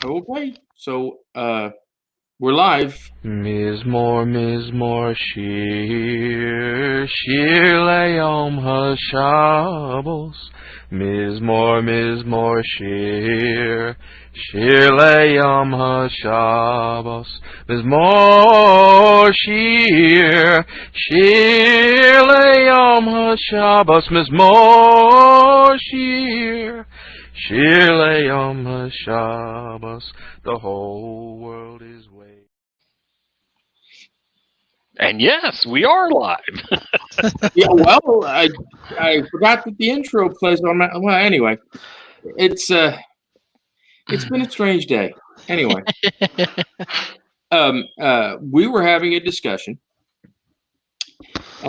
Okay, so we're live. מזמור שיר ליום השבוס. מזמור שיר ליום השבוס. שיר ליום השבוס. שיר ליום השבוס. The whole world is waiting. And yes, we are live. Yeah, well, I forgot that the intro plays on my. Well, anyway, it's been a strange day. Anyway, we were having a discussion,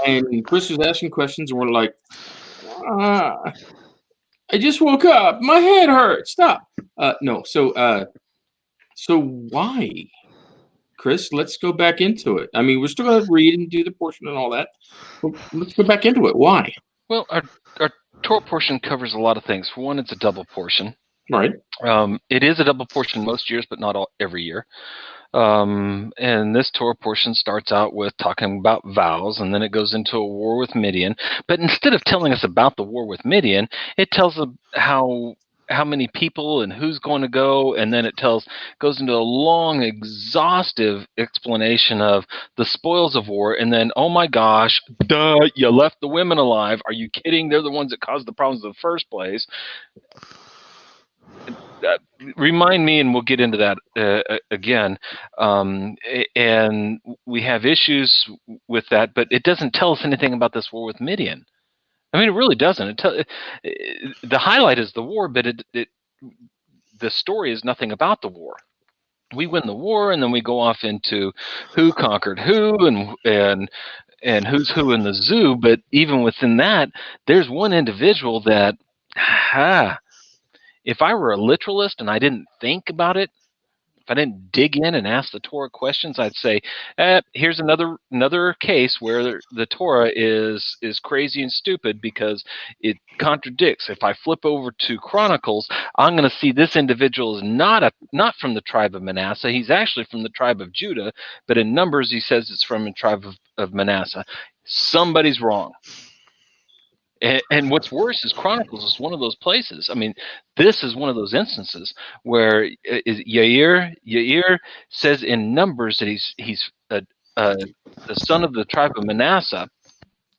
and Chris was asking questions, and we're like, I just woke up, my head hurts. Stop. No, so why? Chris, let's go back into it. I mean, we're still going to read and do the portion and all that. But let's go back into it. Why? Well, our Torah portion covers a lot of things. For one, it's a double portion. Right. It is a double portion most years, but not every year. And this Torah portion starts out with talking about vows, and then it goes into a war with Midian. But instead of telling us about the war with Midian, it tells us how many people and who's going to go, and then it goes into a long, exhaustive explanation of the spoils of war, and then, oh my gosh, duh, you left the women alive. Are you kidding? They're the ones that caused the problems in the first place. Remind me, and we'll get into that again. And we have issues with that, but it doesn't tell us anything about this war with Midian. I mean, it really doesn't. The highlight is the war, but the story is nothing about the war. We win the war, and then we go off into who conquered who and who's who in the zoo. But even within that, there's one individual that, if I were a literalist and I didn't think about it, if I didn't dig in and ask the Torah questions, I'd say, here's another case where the Torah is crazy and stupid because it contradicts. If I flip over to Chronicles, I'm going to see this individual is not from the tribe of Manasseh. He's actually from the tribe of Judah, but in Numbers he says it's from the tribe of Manasseh. Somebody's wrong. And what's worse is Chronicles is one of those places. I mean, this is one of those instances where Yair says in Numbers that he's the son of the tribe of Manasseh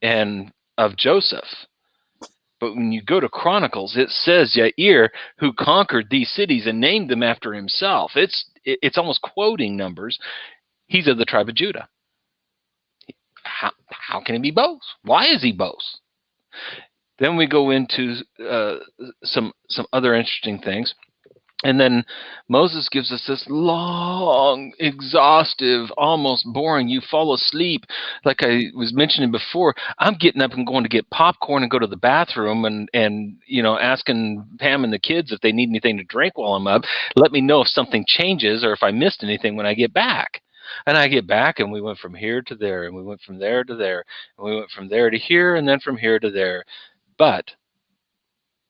and of Joseph. But when you go to Chronicles, it says Yair, who conquered these cities and named them after himself. It's almost quoting Numbers. He's of the tribe of Judah. How can he be both? Why is he both? Then we go into some other interesting things. And then Moses gives us this long, exhaustive, almost boring, you fall asleep. Like I was mentioning before, I'm getting up and going to get popcorn and go to the bathroom and asking Pam and the kids if they need anything to drink while I'm up. Let me know if something changes or if I missed anything when I get back. And I get back, and we went from here to there, and we went from there to there, and we went from there to here, and then from here to there. But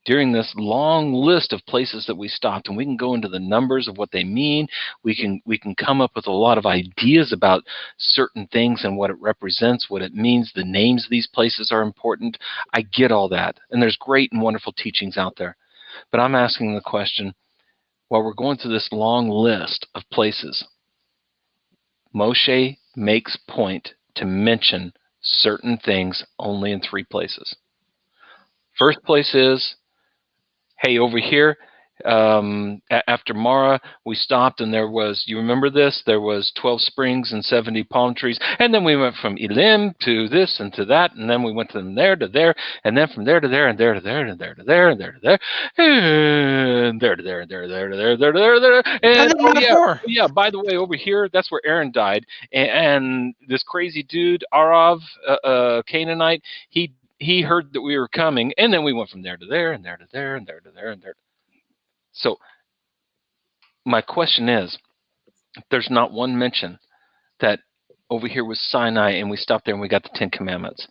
during this long list of places that we stopped, and we can go into the numbers of what they mean, we can come up with a lot of ideas about certain things and what it represents, what it means. The names of these places are important. I get all that, and there's great and wonderful teachings out there. But I'm asking the question, while we're going through this long list of places, Moshe makes point to mention certain things only in 3 places. First place is, hey, over here, after Mara, we stopped, and there was, you remember this? There was 12 springs and 70 palm trees, and then we went from Elim to this and to that, and then we went from there to there, and then from there to there, and there to there, and there to there, and there to there, and there to there, and there to there, and there to there, and yeah. By the way, over here, that's where Aaron died, and this crazy dude, Arav, Canaanite, he heard that we were coming, and then we went from there to there, and there to there, and there to there, and there. So my question is, there's not one mention that over here was Sinai, and we stopped there and we got the 10 Commandments.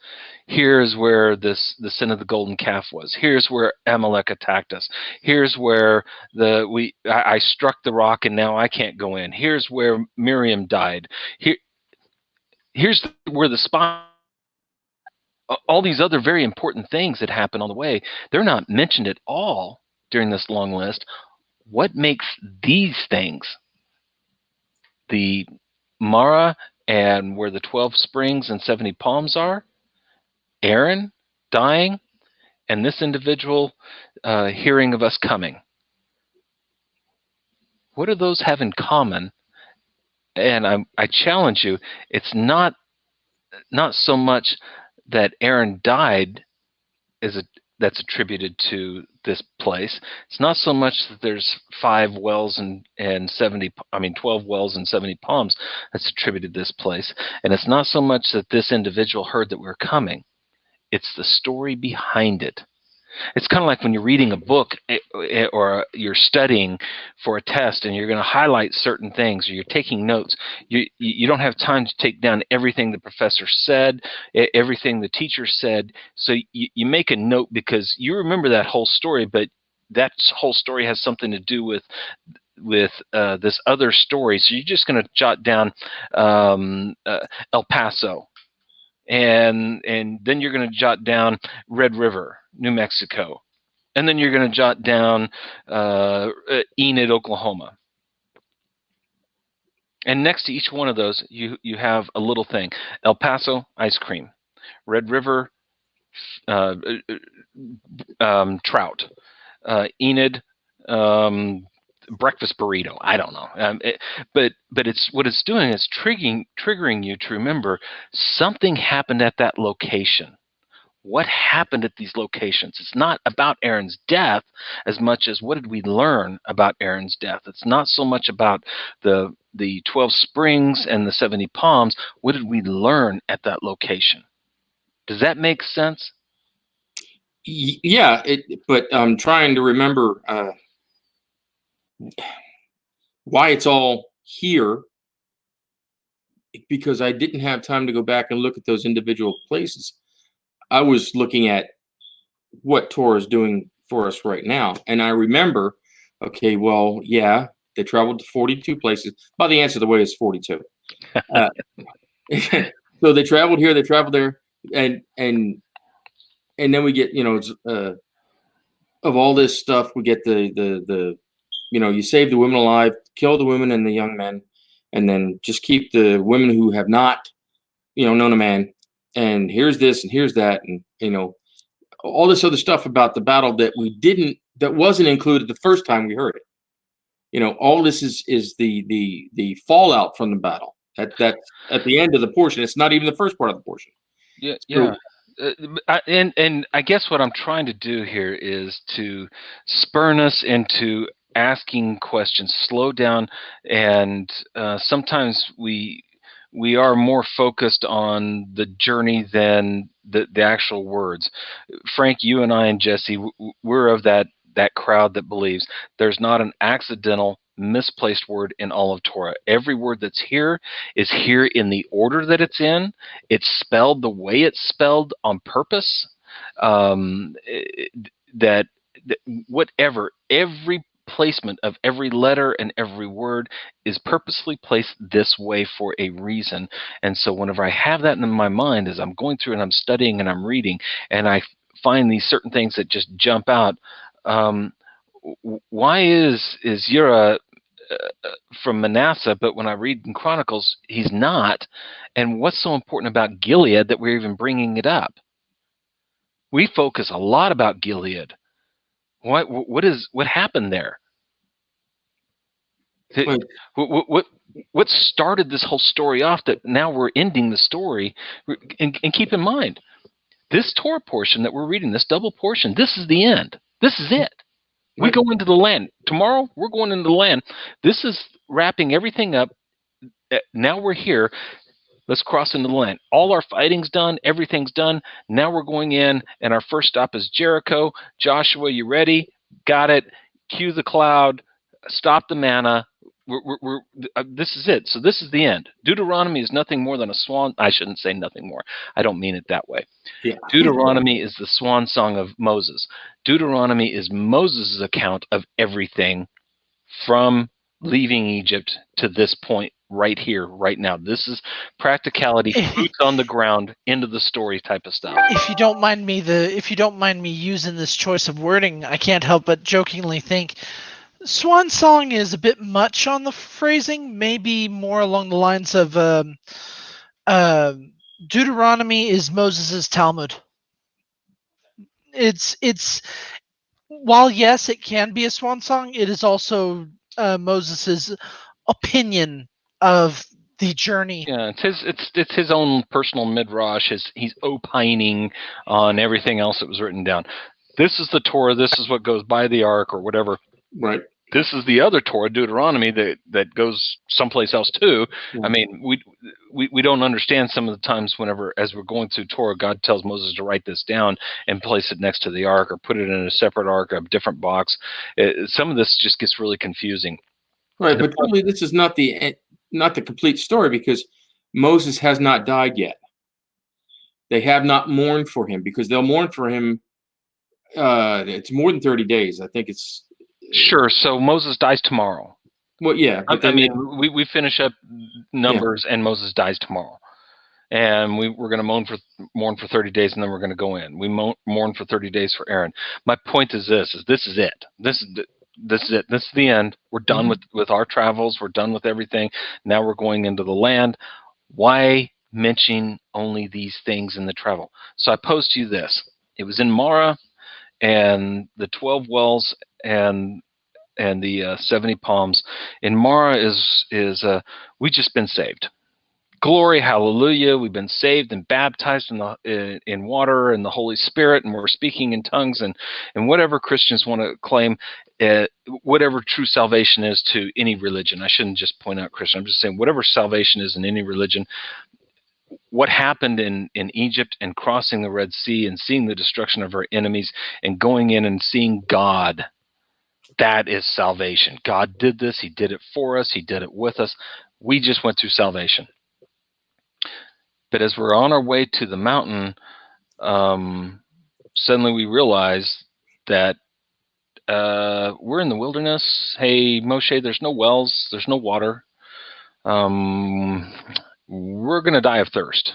Here's where the sin of the golden calf was. Here's where Amalek attacked us. Here's where I struck the rock and now I can't go in. Here's where Miriam died. Here's where the spy. All these other very important things that happen on the way, they're not mentioned at all during this long list. What makes these things, the Mara and where the 12 springs and 70 palms are, Aaron dying, and this individual hearing of us coming, what do those have in common? And I challenge you, it's not so much that Aaron died that's attributed to this place. It's not so much that there's 12 wells and 70 palms that's attributed to this place. And it's not so much that this individual heard that we were coming. It's the story behind it. It's kind of like when you're reading a book or you're studying for a test and you're going to highlight certain things or you're taking notes. You don't have time to take down everything the professor said, everything the teacher said. So you make a note because you remember that whole story, but that whole story has something to do with this other story. So you're just going to jot down El Paso. And then you're going to jot down Red River, New Mexico. And then you're going to jot down Enid, Oklahoma. And next to each one of those, you have a little thing. El Paso, ice cream. Red River, trout. Enid, breakfast burrito. I don't know. But it's what it's doing is triggering you to remember something happened at that location. What happened at these locations? It's not about Aaron's death as much as what did we learn about Aaron's death. It's not so much about the 12 springs and the 70 palms. What did we learn at that location? Does that make sense? Yeah, but I'm trying to remember why it's all here, because I didn't have time to go back and look at those individual places. I was looking at what Torah is doing for us right now. And I remember, okay, well, yeah, they traveled to 42 places. By the answer, the way is 42. So they traveled here, they traveled there, and then we get, of all this stuff, we get the you save the women alive, kill the women and the young men, and then just keep the women who have not, known a man. And here's this and here's that, and all this other stuff about the battle that wasn't included the first time we heard it. All this is the fallout from the battle. That's at the end of the portion. It's not even the first part of the portion. Yeah, So, yeah. And I guess what I'm trying to do here is to spurn us into asking questions, slow down, and sometimes we are more focused on the journey than the actual words. Frank, you and I and Jesse, we're of that crowd that believes there's not an accidental, misplaced word in all of Torah. Every word that's here is here in the order that it's in. It's spelled the way it's spelled on purpose. That whatever, every placement of every letter and every word is purposely placed this way for a reason. And so whenever I have that in my mind as I'm going through and I'm studying and I'm reading and I find these certain things that just jump out, why is Yura from Manasseh, but when I read in Chronicles, he's not? And what's so important about Gilead that we're even bringing it up? We focus a lot about Gilead. What happened there? What started this whole story off that now we're ending the story? And keep in mind, this Torah portion that we're reading, this double portion, this is the end. This is it. We go into the land. Tomorrow, we're going into the land. This is wrapping everything up. Now we're here. Let's cross into the land. All our fighting's done. Everything's done. Now we're going in, and our first stop is Jericho. Joshua, you ready? Got it. Cue the cloud. Stop the manna. this is it. So this is the end. Deuteronomy is nothing more than a swan. I shouldn't say nothing more. I don't mean it that way. Yeah. Deuteronomy is the swan song of Moses. Deuteronomy is Moses' account of everything from leaving Egypt to this point right here, right now. This is practicality, boots on the ground, into the story type of stuff. If you don't mind me using this choice of wording, I can't help but jokingly think swan song is a bit much on the phrasing, maybe more along the lines of Deuteronomy is Moses' Talmud. It's while yes, it can be a swan song, it is also Moses' opinion of the journey. Yeah, it's his own personal midrash. He's opining on everything else that was written down. This is the Torah. This is what goes by the ark or whatever. Right. This is the other Torah, Deuteronomy, that goes someplace else too. Yeah. I mean, we don't understand some of the times whenever, as we're going through Torah, God tells Moses to write this down and place it next to the ark or put it in a separate ark, a different box. Some of this just gets really confusing. Right, but probably this is not the complete story because Moses has not died yet. They have not mourned for him because they'll mourn for him. It's more than 30 days. I think it's Sure. So Moses dies tomorrow. well, yeah. But I mean, we finish up Numbers, and Moses dies tomorrow, and we're going to mourn for 30 days, and then we're going to go in. We mourn for 30 days for Aaron. My point is this is it. This is it. This is the end. We're done with our travels. We're done with everything. Now we're going into the land. Why mention only these things in the travel? So I pose to you this. It was in Marah, and the 12 wells and the 70 palms. In Marah is we just been saved. Glory, hallelujah! We've been saved and baptized in water and the Holy Spirit, and we're speaking in tongues and whatever Christians want to claim, whatever true salvation is to any religion. I shouldn't just point out Christian. I'm just saying whatever salvation is in any religion. What happened in Egypt and crossing the Red Sea and seeing the destruction of our enemies and going in and seeing God, that is salvation. God did this. He did it for us. He did it with us. We just went through salvation. But as we're on our way to the mountain, suddenly we realize that we're in the wilderness. Hey, Moshe, there's no wells. There's no water. We're going to die of thirst.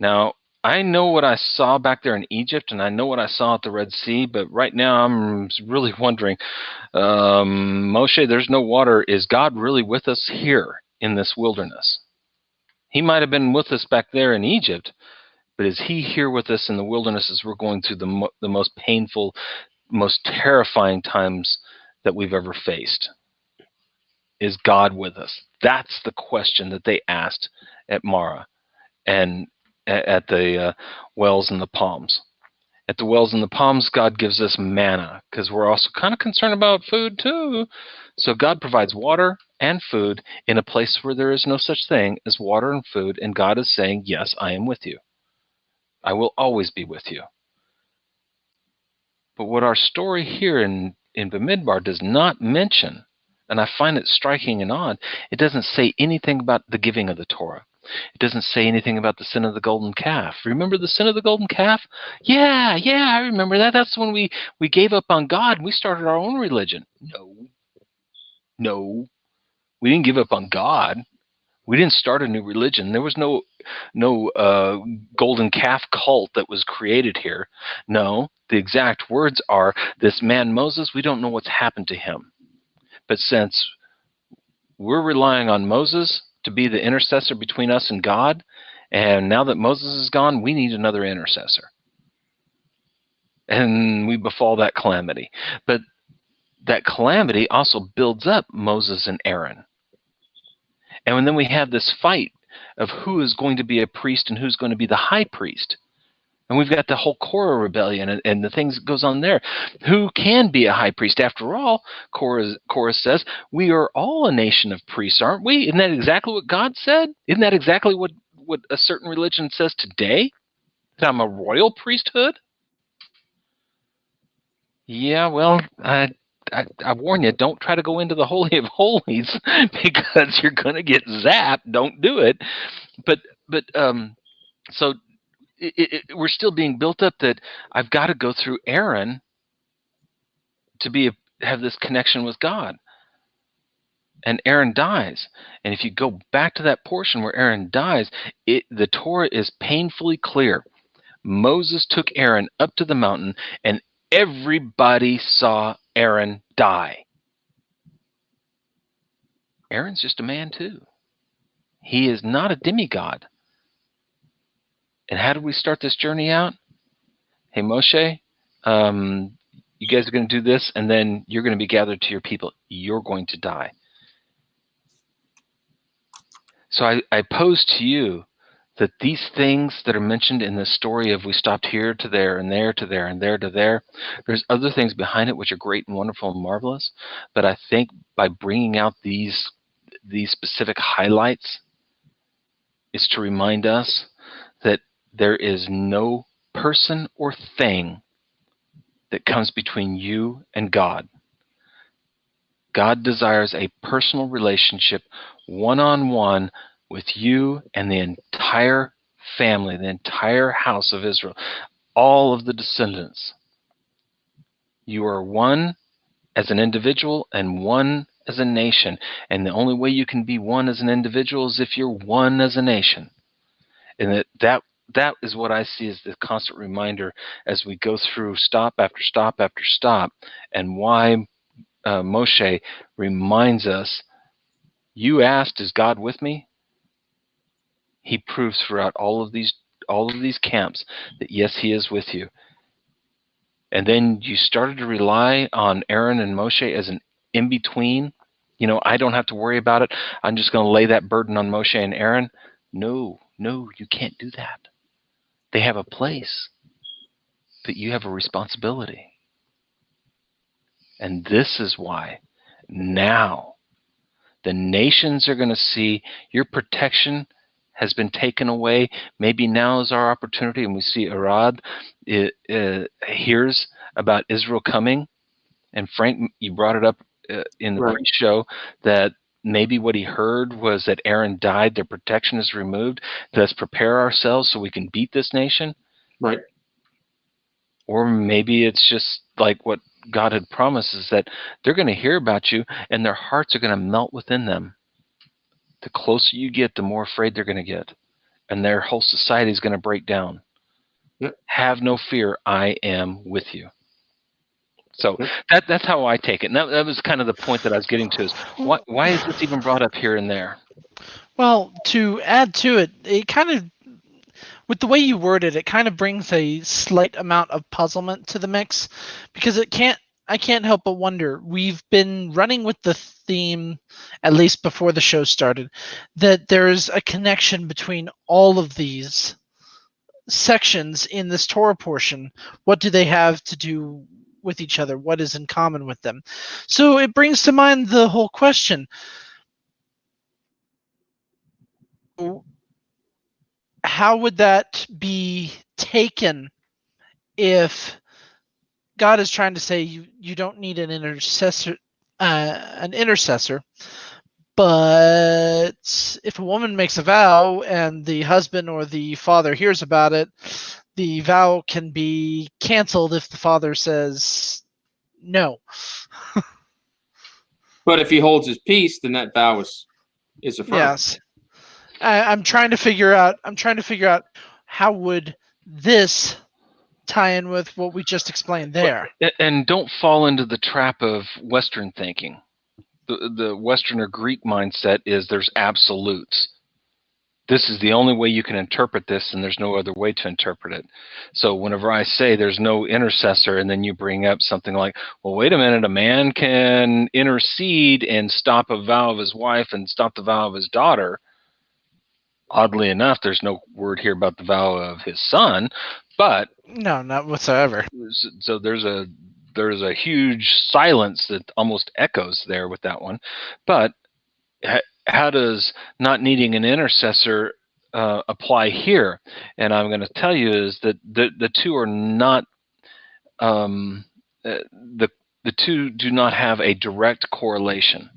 Now, I know what I saw back there in Egypt, and I know what I saw at the Red Sea, but right now I'm really wondering, Moshe, there's no water. Is God really with us here in this wilderness? He might have been with us back there in Egypt, but is he here with us in the wilderness as we're going through the most painful, most terrifying times that we've ever faced? Is God with us? That's the question that they asked at Marah and at the wells and the palms. At the wells and the palms, God gives us manna because we're also kind of concerned about food too. So God provides water and food in a place where there is no such thing as water and food, and God is saying, yes, I am with you. I will always be with you. But what our story here in Bamidbar does not mention, and I find it striking and odd, it doesn't say anything about the giving of the Torah. It doesn't say anything about the sin of the golden calf. Remember the sin of the golden calf? Yeah, I remember that. That's when we gave up on God and we started our own religion. No. We didn't give up on God. We didn't start a new religion. There was no golden calf cult that was created here. No, the exact words are, this man Moses, we don't know what's happened to him. But since we're relying on Moses to be the intercessor between us and God, and now that Moses is gone, we need another intercessor. And we befall that calamity. But that calamity also builds up Moses and Aaron. And then we have this fight of who is going to be a priest and who's going to be the high priest. And we've got the whole Korah rebellion and the things that goes on there. Who can be a high priest? After all, Korah says, we are all a nation of priests, aren't we? Isn't that exactly what God said? Isn't that exactly what a certain religion says today? That I'm a royal priesthood? Yeah, well, I warn you, don't try to go into the Holy of Holies because you're going to get zapped. Don't do it. But so we're still being built up that I've got to go through Aaron to have this connection with God. And Aaron dies. And if you go back to that portion where Aaron dies, the Torah is painfully clear. Moses took Aaron up to the mountain, and everybody saw Aaron die. Aaron's just a man too. He is not a demigod. And how do we start this journey out? Hey, Moshe, you guys are going to do this, and then you're going to be gathered to your people. You're going to die. So I pose to you that these things that are mentioned in the story of we stopped here to there and there to there and there to there, there's other things behind it which are great and wonderful and marvelous. But I think by bringing out these specific highlights is to remind us that there is no person or thing that comes between you and God. God desires a personal relationship, one-on-one, with you and the entire family, the entire house of Israel, all of the descendants. You are one as an individual and one as a nation. And the only way you can be one as an individual is if you're one as a nation. And that is what I see as the constant reminder as we go through stop after stop after stop, and why Moshe reminds us, you asked, is God with me? He proves throughout all of these camps that yes, he is with you. And then you started to rely on Aaron and Moshe as an in-between. I don't have to worry about it. I'm just going to lay that burden on Moshe and Aaron. No, you can't do that. They have a place, but you have a responsibility. And this is why now the nations are going to see your protection has been taken away. Maybe now is our opportunity, and we see Arad hears about Israel coming. And Frank, you brought it up in the pre-show that maybe what he heard was that Aaron died, their protection is removed. Let's prepare ourselves so we can beat this nation. Right. Or maybe it's just like what God had promised, is that they're going to hear about you and their hearts are going to melt within them. The closer you get, the more afraid they're going to get. And their whole society is going to break down. Yep. Have no fear, I am with you. So that's how I take it. And that was kind of the point that I was getting to, is why is this even brought up here and there? Well, to add to it, it kind of, with the way you word it, it kind of brings a slight amount of puzzlement to the mix, because I can't help but wonder, we've been running with the theme, at least before the show started, that there's a connection between all of these sections in this Torah portion. What do they have to do with each other? What is in common with them? So it brings to mind the whole question, how would that be taken if God is trying to say you don't need an intercessor, but if a woman makes a vow and the husband or the father hears about it, the vow can be canceled if the father says no. But if he holds his peace, then that vow is affirmed. Yes. I'm trying to figure out how would this tie in with what we just explained there. And don't fall into the trap of Western thinking. The Western or Greek mindset is there's absolutes. This is the only way you can interpret this, and there's no other way to interpret it. So whenever I say there's no intercessor, and then you bring up something like, well, wait a minute, a man can intercede and stop a vow of his wife and stop the vow of his daughter. Oddly enough, there's no word here about the vow of his son, but no, not whatsoever. So there's a huge silence that almost echoes there with that one. But how does not needing an intercessor apply here? And I'm going to tell you is that the two are not the the two do not have a direct correlation.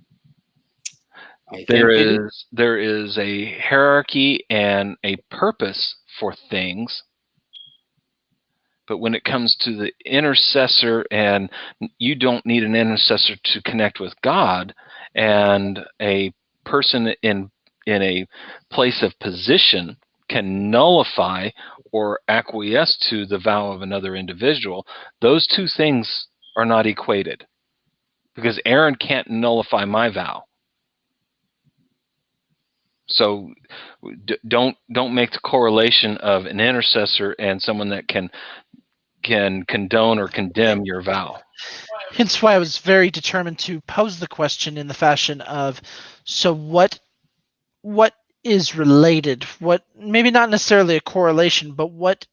I think they do. There is a hierarchy and a purpose for things, but when it comes to the intercessor, and you don't need an intercessor to connect with God, and a person in a place of position can nullify or acquiesce to the vow of another individual, those two things are not equated, because Aaron can't nullify my vow. So don't make the correlation of an intercessor and someone that can condone or condemn your vow. Hence why I was very determined to pose the question in the fashion of, so what is related? What, maybe not necessarily a correlation, but what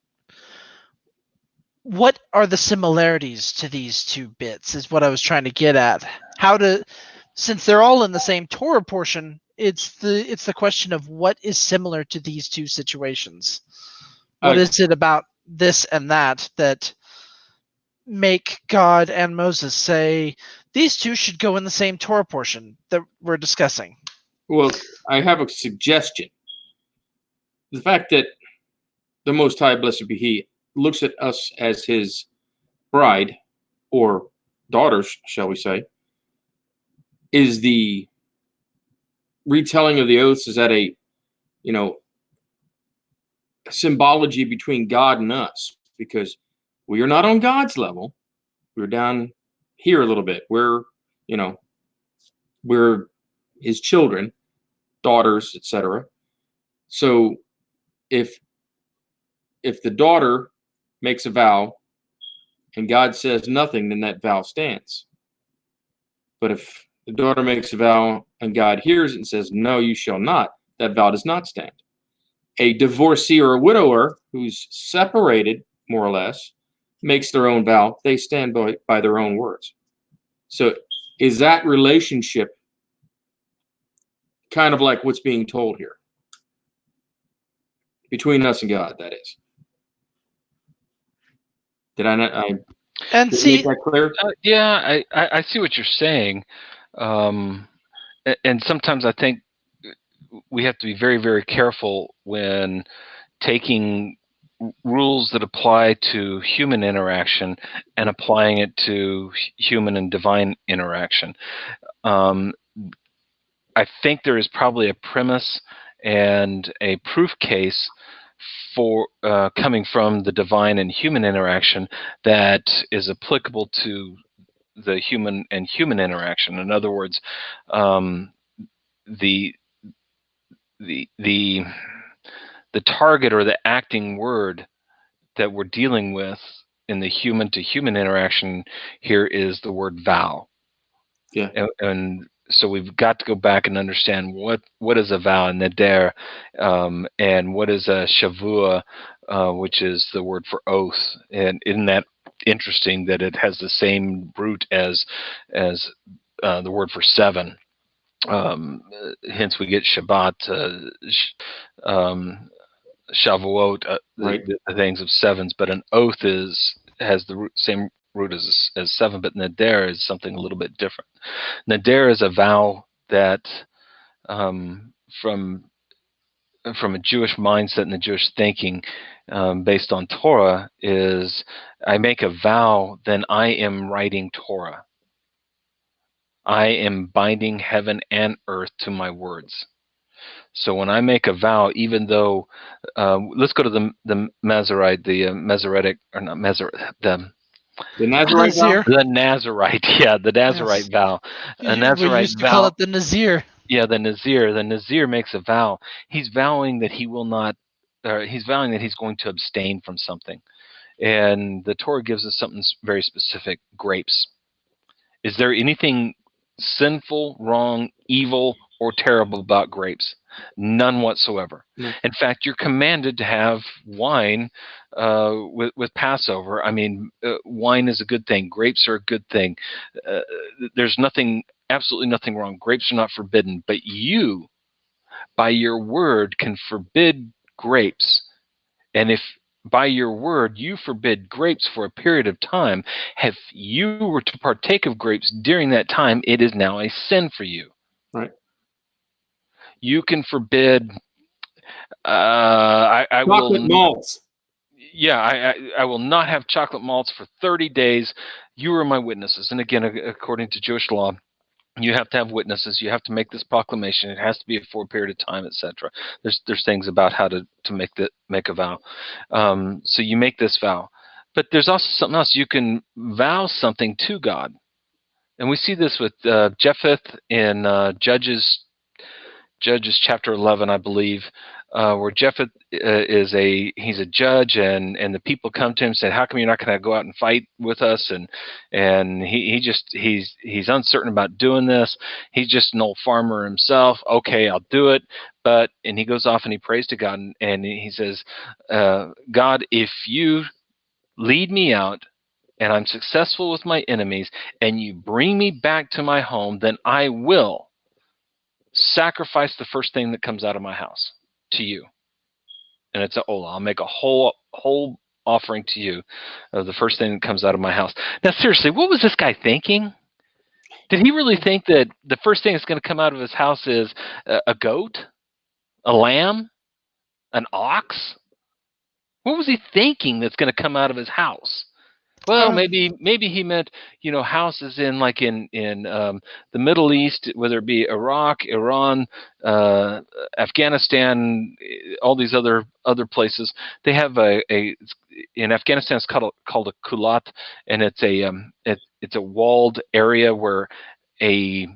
are the similarities to these two bits is what I was trying to get at. How to, since they're all in the same Torah portion, it's the question of what is similar to these two situations. What is it about this and that make God and Moses say these two should go in the same Torah portion that we're discussing? Well, I have a suggestion. The fact that the Most High, blessed be He, looks at us as His bride, or daughters, shall we say, is the retelling of the oaths, is that a, symbology between God and us, because we are not on God's level. We're down here a little bit. We're His children, daughters, etc. So if the daughter makes a vow and God says nothing, then that vow stands. But if the daughter makes a vow and God hears it and says, no, you shall not, that vow does not stand. A divorcee or a widower who's separated, more or less, makes their own vow, they stand by their own words. So is that relationship kind of like what's being told here? Between us and God, that is. Did I not? And did I see, make that clear? Yeah, I see what you're saying. And sometimes I think we have to be very, very careful when taking rules that apply to human interaction and applying it to human and divine interaction. I think there is probably a premise and a proof case for coming from the divine and human interaction that is applicable to the human and human interaction. In other words, the target or the acting word that we're dealing with in the human to human interaction here is the word vow. Yeah. And so we've got to go back and understand what is a vow, neder, and what is a shavua, which is the word for oath. And isn't that interesting that it has the same root as the word for seven? Hence we get Shabbat, Shavuot, Right. the things of sevens. But an oath has the same root as seven, but neder is something a little bit different. Neder is a vow that, from a Jewish mindset and the Jewish thinking, based on Torah, is I make a vow, then I am writing Torah. I am binding heaven and earth to my words. So when I make a vow, even though, let's go to the Masorite, the Masoretic, or not Masorite, the Nazarite vow? Nazir. The Nazarite, yeah, the Nazarite Yes. vow. A We Nazarite used to call vow, it the Nazir. yeah, the Nazir. The Nazir makes a vow. He's vowing that he will not, he's vowing that he's going to abstain from something. And the Torah gives us something very specific: grapes. Is there anything sinful, wrong, evil, or terrible about grapes? None whatsoever. No. In fact, you're commanded to have wine with Passover. I mean, wine is a good thing. Grapes are a good thing. There's absolutely nothing wrong. Grapes are not forbidden. But you, by your word, can forbid grapes. And if by your word, you forbid grapes for a period of time. If you were to partake of grapes during that time, it is now a sin for you. Right. You can forbid. I Chocolate will. malts. Yeah, I will not have chocolate malts for 30 days. You are my witnesses. And again, according to Jewish law, you have to have witnesses. You have to make this proclamation. It has to be for a period of time, etc. There's things about how to make a vow. So you make this vow, but there's also something else. You can vow something to God, and we see this with Jephthah in Judges chapter 11, I believe, where Jephthah he's a judge, and the people come to him and say, "How come you're not going to go out and fight with us?" And he's uncertain about doing this. He's just an old farmer himself. Okay, I'll do it. And he goes off and he prays to God, and he says, "God, if you lead me out and I'm successful with my enemies, and you bring me back to my home, then I will sacrifice the first thing that comes out of my house to you." And it's I'll make a whole offering to you of the first thing that comes out of my house. Now, seriously, what was this guy thinking? Did he really think that the first thing that's going to come out of his house is a goat, a lamb, an ox? What was he thinking that's going to come out of his house? Well, maybe he meant, houses in the Middle East, whether it be Iraq, Iran, Afghanistan, all these other places. They have in Afghanistan it's called a kulat, and it's a walled area where a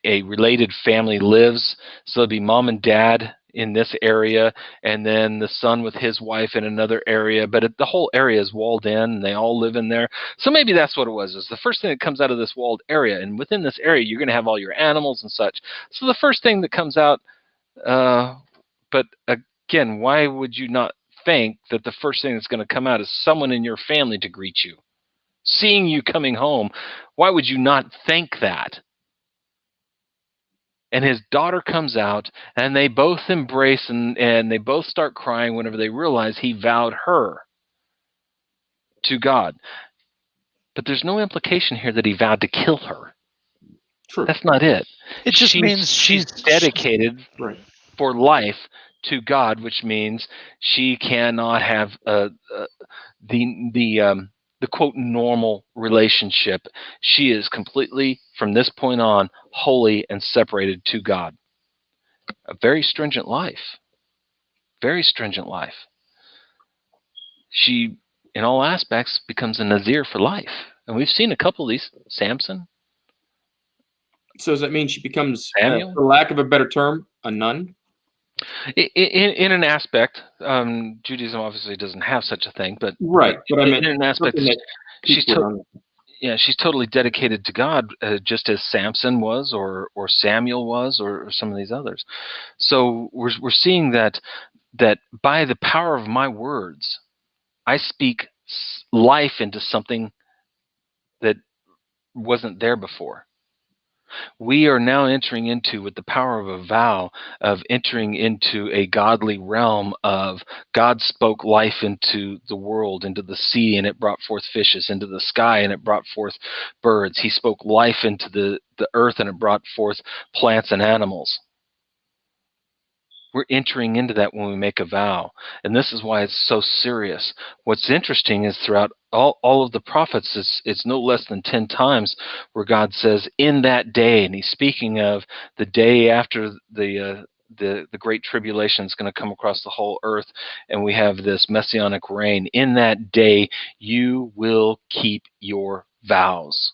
related family lives. So it'd be mom and dad in this area, and then the son with his wife in another area, but the whole area is walled in, and they all live in there. So maybe that's what it was. Is the first thing that comes out of this walled area, and within this area, you're going to have all your animals and such. So the first thing that comes out, but again, why would you not think that the first thing that's going to come out is someone in your family to greet you, seeing you coming home? Why would you not think that? And his daughter comes out, and they both embrace, and they both start crying whenever they realize he vowed her to God. But there's no implication here that he vowed to kill her. True. That's not it. It just means she's dedicated Right. for life to God, which means she cannot have the quote normal relationship. She is completely, from this point on, holy and separated to God. A very stringent life. Very stringent life. She, in all aspects, becomes a Nazir for life. And we've seen a couple of these. Samson. So does that mean she becomes, Samuel? for lack of a better term, a nun? In an aspect, Judaism obviously doesn't have such a thing, but right. But I mean, in an aspect, she's totally dedicated to God, just as Samson was, or Samuel was, or some of these others. So we're seeing that by the power of my words, I speak life into something that wasn't there before. We are now entering into, with the power of a vow, of entering into a godly realm of God spoke life into the world, into the sea, and it brought forth fishes, into the sky, and it brought forth birds. He spoke life into the earth, and it brought forth plants and animals. We're entering into that when we make a vow. And this is why it's so serious. What's interesting is throughout all of the prophets, it's no less than 10 times where God says, in that day, and he's speaking of the day after the great tribulation is going to come across the whole earth, and we have this messianic reign. In that day, you will keep your vows.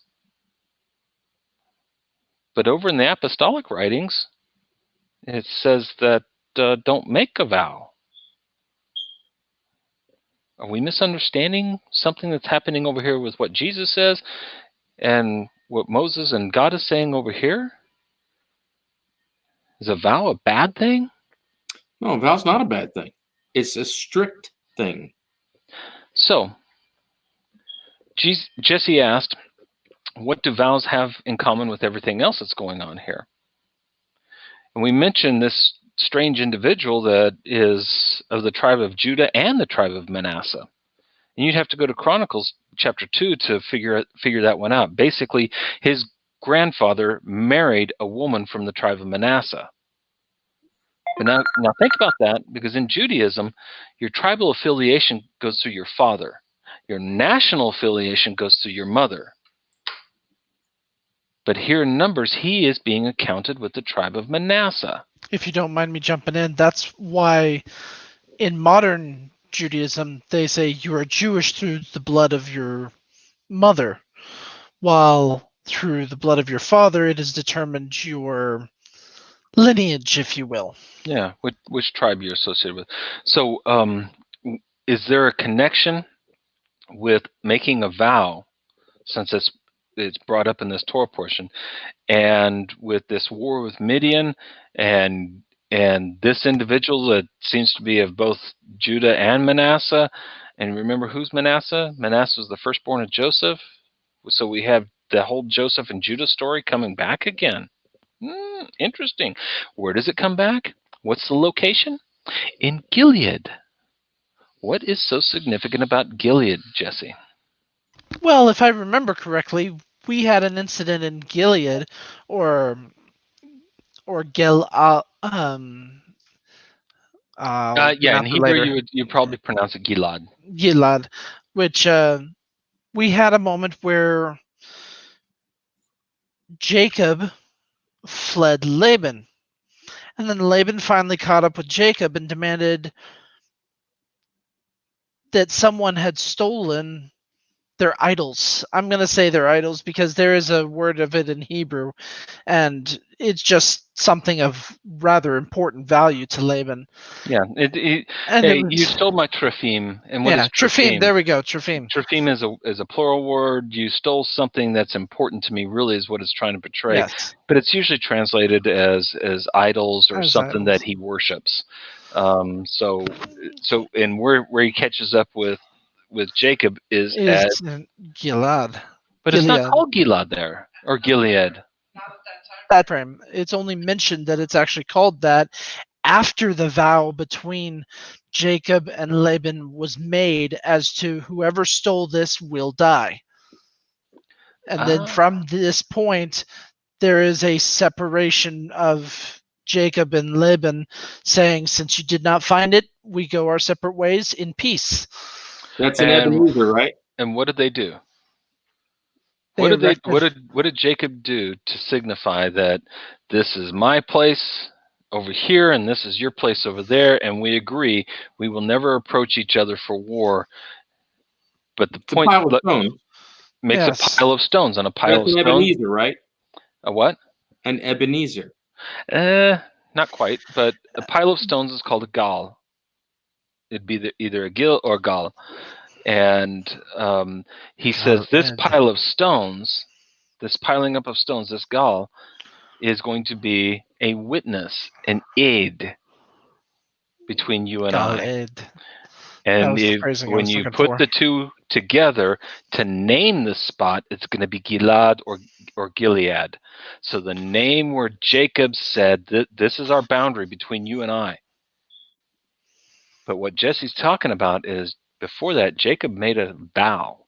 But over in the apostolic writings, it says that don't make a vow. Are we misunderstanding something that's happening over here with what Jesus says and what Moses and God is saying over here? Is a vow a bad thing? No, a vow's not a bad thing. It's a strict thing. So, Jesse asked, what do vows have in common with everything else that's going on here? And we mentioned this strange individual that is of the tribe of Judah and the tribe of Manasseh. And you'd have to go to Chronicles chapter 2 to figure that one out. Basically, his grandfather married a woman from the tribe of Manasseh. But now think about that, because in Judaism, your tribal affiliation goes through your father. Your national affiliation goes through your mother. But here in Numbers, he is being accounted with the tribe of Manasseh. If you don't mind me jumping in, that's why in modern Judaism they say you are Jewish through the blood of your mother, while through the blood of your father it is determined your lineage, if you will. Yeah, which tribe you're associated with. So, is there a connection with making a vow, since it's brought up in this Torah portion, and with this war with Midian, and this individual that seems to be of both Judah and Manasseh? And remember, who's Manasseh? Manasseh was the firstborn of Joseph. So we have the whole Joseph and Judah story coming back again. Interesting. Where does it come back? What's the location? In Gilead. What is so significant about Gilead, Jesse? Well, if I remember correctly, we had an incident in Gilead, or Gil. I'll Yeah, in pronounce it Hebrew later. you probably pronounce it Gilad. Gilad, which we had a moment where Jacob fled Laban, and then Laban finally caught up with Jacob and demanded that someone had stolen their idols. I'm going to say their idols because there is a word of it in Hebrew, and it's just something of rather important value to Laban. Yeah, And hey, you stole my Trophim. And what is Trophim? Trophim? There we go, Trophim. Trophim is a plural word. You stole something that's important to me, really, is what it's trying to portray. Yes. But it's usually translated as idols or As something idols. that he worships. So and where he catches up with Jacob is at, Gilad. but it's not called Gilad there, or Gilead. That time, it's only mentioned that it's actually called that after the vow between Jacob and Laban was made as to whoever stole this will die. And then from this point, there is a separation of Jacob and Laban saying, since you did not find it, we go our separate ways in peace. That's an Ebenezer, right? And what did they do? What did Jacob do to signify that this is my place over here and this is your place over there, and we agree we will never approach each other for war? But the point, a pile of stones. Makes a pile of stones. On a pile of stones. That's an Ebenezer, right? A what? An Ebenezer. Not quite, but a pile of stones is called a gal. It'd be either a gil or a gal. And he says this pile of stones, this piling up of stones, this gal, is going to be a witness, an aid between you and I. And when you put the two together to name the spot, it's going to be Gilad or Gilead. So the name where Jacob said that this is our boundary between you and I. But what Jesse's talking about is, before that, Jacob made a vow.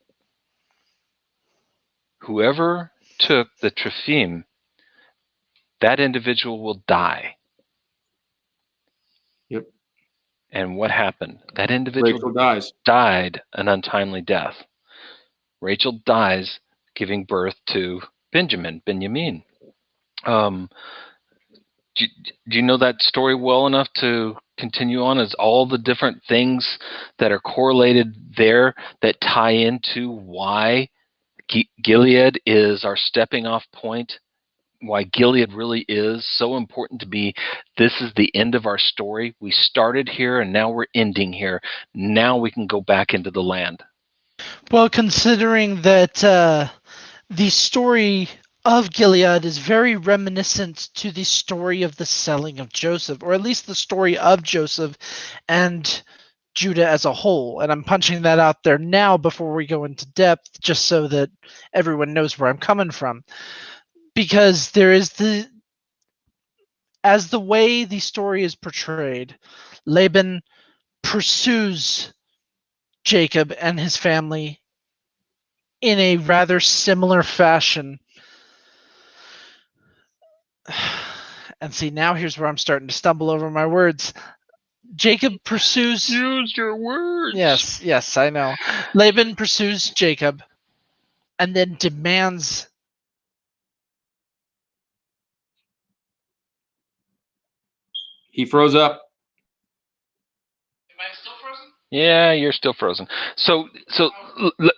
Whoever took the Trophim, that individual will die. Yep. And what happened? That individual died an untimely death. Rachel dies giving birth to Benjamin. Do you know that story well enough to continue on as all the different things that are correlated there that tie into why Gilead is our stepping off point? Why Gilead really is so important to be, this is the end of our story. We started here and now we're ending here. Now we can go back into the land. Well, considering that the story of Gilead is very reminiscent to the story of the selling of Joseph, or at least the story of Joseph and Judah as a whole. And I'm punching that out there now before we go into depth, just so that everyone knows where I'm coming from. Because there is as the way the story is portrayed, Laban pursues Jacob and his family in a rather similar fashion. And see, now here's where I'm starting to stumble over my words. Jacob pursues. Use your words. Yes, I know. Laban pursues Jacob and then demands. He froze up. Am I still frozen? Yeah, you're still frozen. So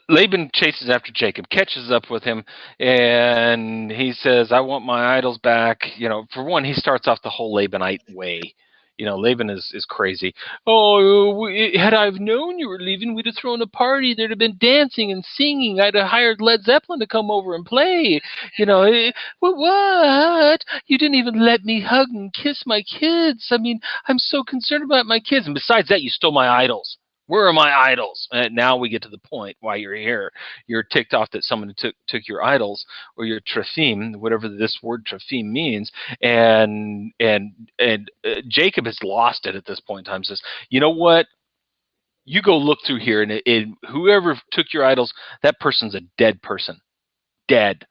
Laban chases after Jacob, catches up with him, and he says, "I want my idols back." You know, for one, he starts off the whole Labanite way. You know, Laban is crazy. Oh, had I've known you were leaving, we'd have thrown a party. There'd have been dancing and singing. I'd have hired Led Zeppelin to come over and play. You know, what? You didn't even let me hug and kiss my kids. I mean, I'm so concerned about my kids. And besides that, you stole my idols. Where are my idols? And now we get to the point why you're here. You're ticked off that someone took your idols or your trophim, whatever this word trophim means, and Jacob has lost it at this point in time. Says, you know what? You go look through here, and whoever took your idols, that person's a dead person, dead,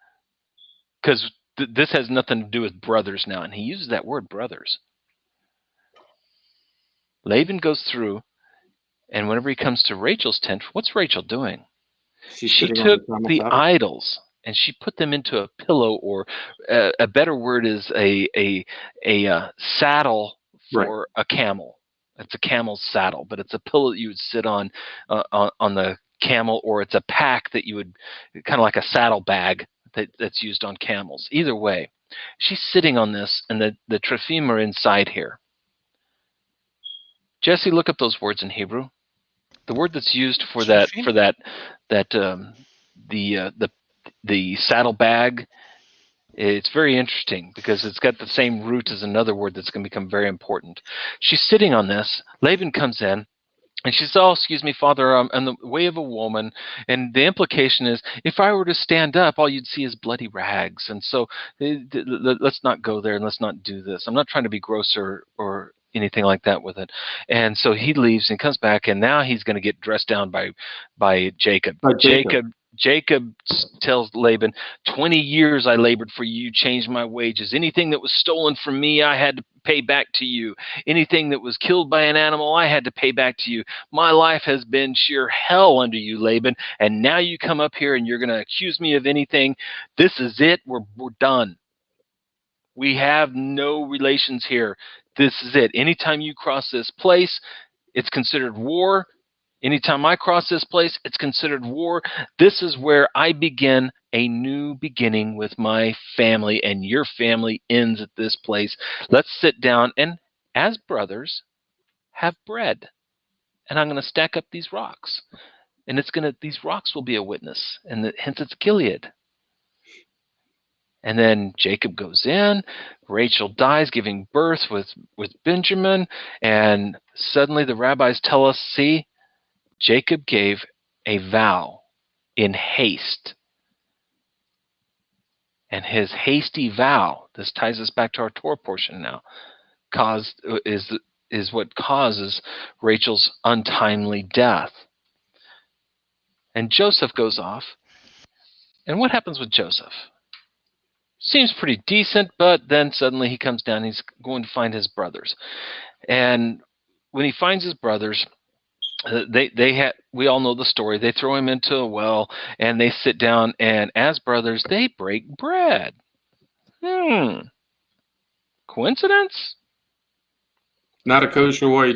because this has nothing to do with brothers now. And he uses that word, brothers. Laban goes through. And whenever he comes to Rachel's tent, what's Rachel doing? She took the idols and she put them into a pillow, or a better word is a saddle for a camel. It's a camel's saddle, but it's a pillow that you would sit on the camel, or it's a pack that you would, kind of like a saddle bag that's used on camels. Either way, she's sitting on this, and the trophim are inside here. Jesse, look up those words in Hebrew. The word that's used for the saddle bag, it's very interesting because it's got the same root as another word that's going to become very important. She's sitting on this. Laban comes in, and she says, "Oh, excuse me, Father, I'm in the way of a woman." And the implication is, if I were to stand up, all you'd see is bloody rags. And so let's not go there, and let's not do this. I'm not trying to be gross or anything like that with it. And so he leaves and comes back, and now he's going to get dressed down by Jacob. Jacob tells Laban, 20 years I labored for you, changed my wages. Anything that was stolen from me, I had to pay back to you. Anything that was killed by an animal, I had to pay back to you. My life has been sheer hell under you, Laban, and now you come up here and you're going to accuse me of anything. This is it. We're done. We have no relations here. This is it. Anytime you cross this place, it's considered war. Anytime I cross this place, it's considered war. This is where I begin a new beginning with my family, and your family ends at this place. Let's sit down and, as brothers, have bread. And I'm going to stack up these rocks. And these rocks will be a witness. And hence it's Gilead. And then Jacob goes in, Rachel dies giving birth with Benjamin, and suddenly the rabbis tell us, see, Jacob gave a vow in haste. And his hasty vow, this ties us back to our Torah portion now, is what causes Rachel's untimely death. And Joseph goes off. And what happens with Joseph? Seems pretty decent, but then suddenly he comes down. He's going to find his brothers, and when he finds his brothers, we all know the story. They throw him into a well, and they sit down, and as brothers, they break bread. Coincidence? Not a kosher way.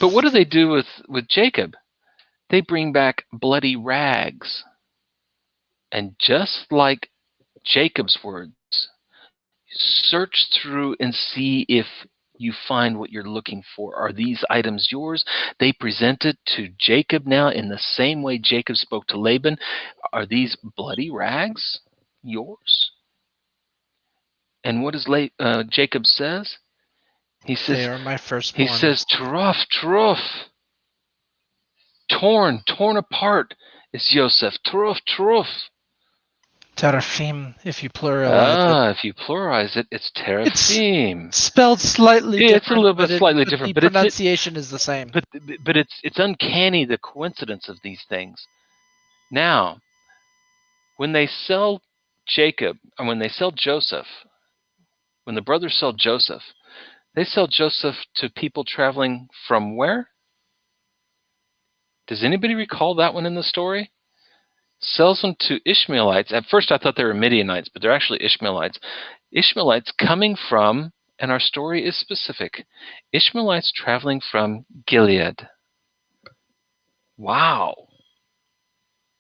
But what do they do with Jacob? They bring back bloody rags, and just like Jacob's words, search through and see if you find what you're looking for. Are these items yours? They present it to Jacob now in the same way Jacob spoke to Laban. Are these bloody rags yours? And what does Jacob says? He says, "They are my firstborn." He says, "Truff, torn apart is Joseph. Truff." Teraphim, if you pluralize it. If you pluralize it, it's It's teraphim. spelled slightly Yeah, it's a different, little bit but slightly but different, the but pronunciation is the same. but it's uncanny the coincidence of these things. Now, when they sell Jacob, and when they sell Joseph, when the brothers sell Joseph, they sell Joseph to people traveling from where? Does anybody recall that one in the story? Sells them to Ishmaelites. At first I thought they were Midianites, but they're actually Ishmaelites. Ishmaelites coming from, and our story is specific, Ishmaelites traveling from Gilead. Wow.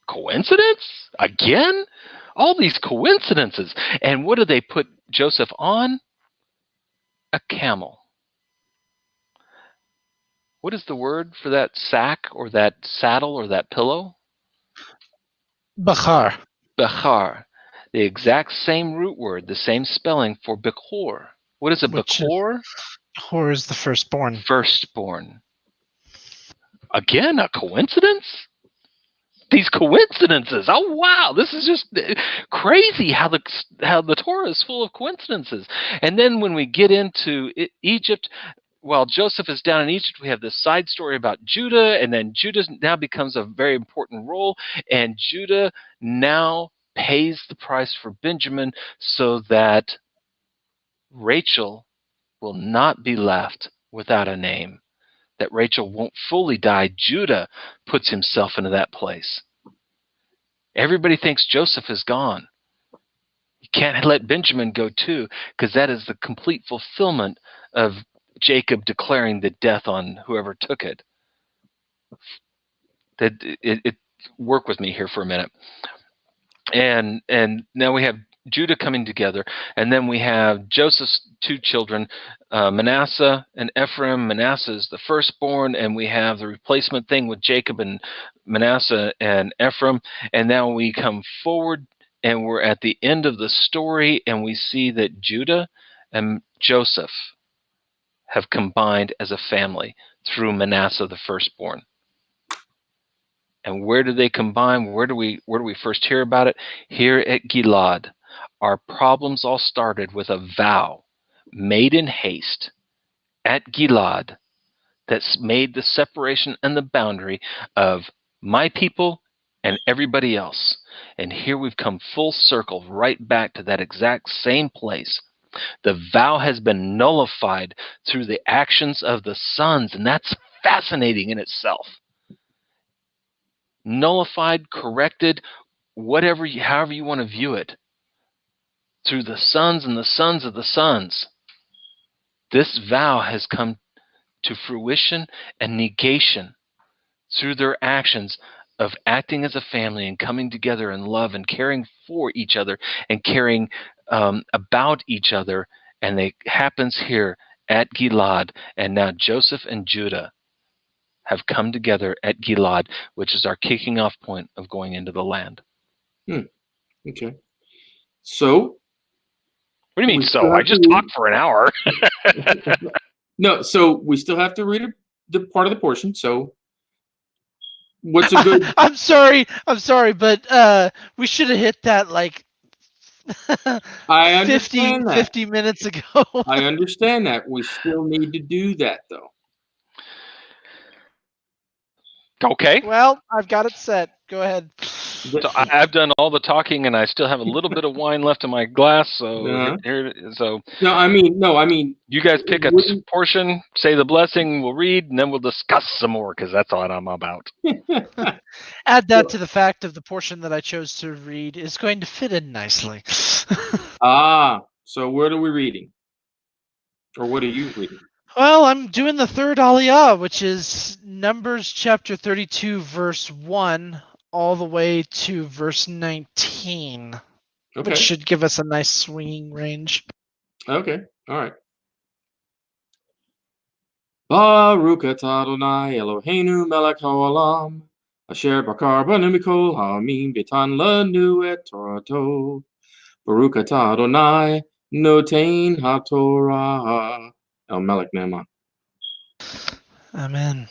Coincidence? Again? All these coincidences. And what do they put Joseph on? A camel. What is the word for that sack or that saddle or that pillow? Bachar, Bechar. The exact same root word, the same spelling for Bechor. What is a which is Bechor? Hor is the firstborn. Firstborn. Again, a coincidence? These coincidences. Oh wow, this is just crazy how the Torah is full of coincidences. And then when we get into Egypt, while Joseph is down in Egypt, we have this side story about Judah, and then Judah now becomes a very important role, and Judah now pays the price for Benjamin so that Rachel will not be left without a name, that Rachel won't fully die. Judah puts himself into that place. Everybody thinks Joseph is gone. You can't let Benjamin go too, because that is the complete fulfillment of Jacob declaring the death on whoever took it. Work with me here for a minute. And now we have Judah coming together, and then we have Joseph's two children, Manasseh and Ephraim. Manasseh is the firstborn, and we have the replacement thing with Jacob and Manasseh and Ephraim. And now we come forward, and we're at the end of the story, and we see that Judah and Joseph have combined as a family through Manasseh the firstborn. And where do they combine? Where do we first hear about it? Here at Gilad. Our problems all started with a vow made in haste at Gilad that's made the separation and the boundary of my people and everybody else. And here we've come full circle right back to that exact same place. The vow has been nullified through the actions of the sons, and that's fascinating in itself. Nullified, corrected, however you want to view it, through the sons and the sons of the sons. This vow has come to fruition and negation through their actions of acting as a family and coming together in love and caring for each other and caring about each other. And it happens here at Gilad. And now Joseph and Judah have come together at Gilad, which is our kicking off point of going into the land. Okay. So? What do you mean, so? I just talked for an hour. No, so we still have to read the part of the portion. So, what's a good? I'm sorry, but we should have hit that like I understand 50 minutes ago. I understand that. We still need to do that, though. Okay. Well, I've got it set. Go ahead. So I've done all the talking, and I still have a little bit of wine left in my glass. So here, so no, I mean, you guys pick a portion, say the blessing, we'll read, and then we'll discuss some more because that's all I'm about. Add that to the fact of the portion that I chose to read is going to fit in nicely. So what are we reading, or what are you reading? Well, I'm doing the third Aliyah, which is Numbers chapter 32, verse 1, all the way to verse 19, which should give us a nice swinging range. Okay, all right. Baruch atah Adonai Eloheinu melech haolam, asher bakar banu mikol ha'amim bitan lanu et Torato. Baruch atah Adonai notein haTorah. El melech ne'eman. Amen.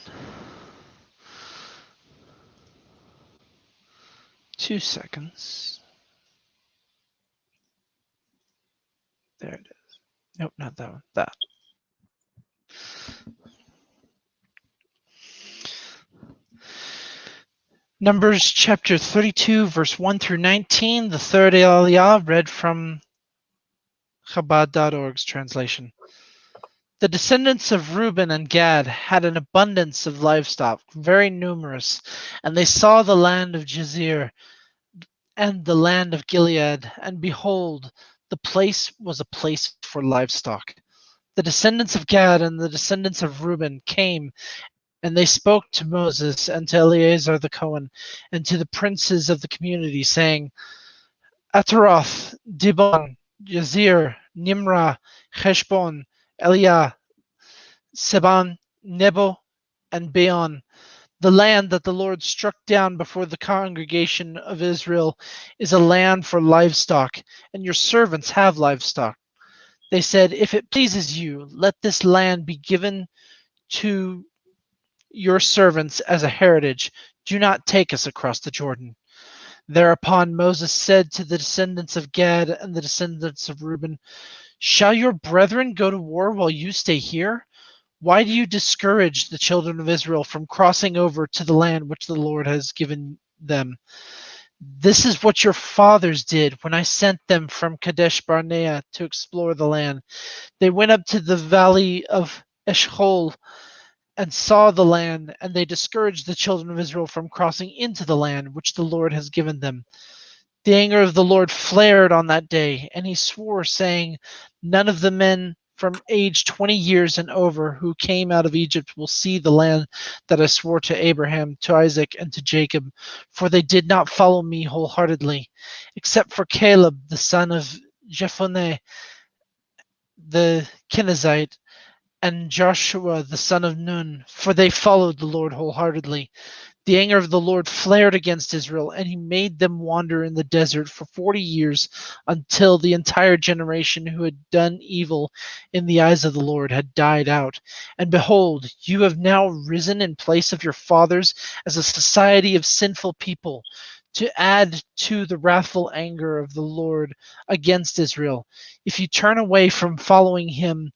2 seconds. There it is. Nope, not that one. That. Numbers chapter 32, verse 1 through 19, the third Aliyah, read from Chabad.org's translation. The descendants of Reuben and Gad had an abundance of livestock, very numerous, and they saw the land of Jazir and the land of Gilead, and behold, the place was a place for livestock. The descendants of Gad and the descendants of Reuben came, and they spoke to Moses and to Eleazar the Cohen and to the princes of the community, saying, Ataroth, Dibon, Yazir, Nimrah, Heshbon, Eliah, Seban, Nebo, and Beon, the land that the Lord struck down before the congregation of Israel is a land for livestock, and your servants have livestock. They said, If it pleases you, let this land be given to your servants as a heritage. Do not take us across the Jordan. Thereupon Moses said to the descendants of Gad and the descendants of Reuben, Shall your brethren go to war while you stay here? Why do you discourage the children of Israel from crossing over to the land which the Lord has given them? This is what your fathers did when I sent them from Kadesh Barnea to explore the land. They went up to the valley of Eshcol and saw the land, and they discouraged the children of Israel from crossing into the land which the Lord has given them. The anger of the Lord flared on that day, and he swore, saying, None of the men from age 20 years and over who came out of Egypt will see the land that I swore to Abraham, to Isaac, and to Jacob, for they did not follow me wholeheartedly, except for Caleb, the son of Jephunneh, the Kenizzite, and Joshua, the son of Nun, for they followed the Lord wholeheartedly. The anger of the Lord flared against Israel, and he made them wander in the desert for 40 years until the entire generation who had done evil in the eyes of the Lord had died out. And behold, you have now risen in place of your fathers as a society of sinful people to add to the wrathful anger of the Lord against Israel. If you turn away from following him,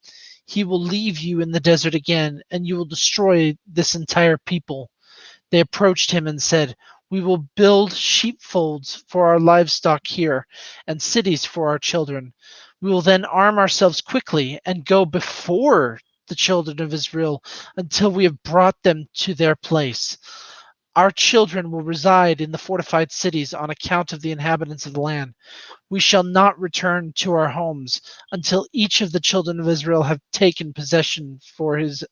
he will leave you in the desert again, and you will destroy this entire people. They approached him and said, We will build sheepfolds for our livestock here, and cities for our children. We will then arm ourselves quickly and go before the children of Israel until we have brought them to their place. Our children will reside in the fortified cities on account of the inhabitants of the land. We shall not return to our homes until each of the children of Israel have taken possession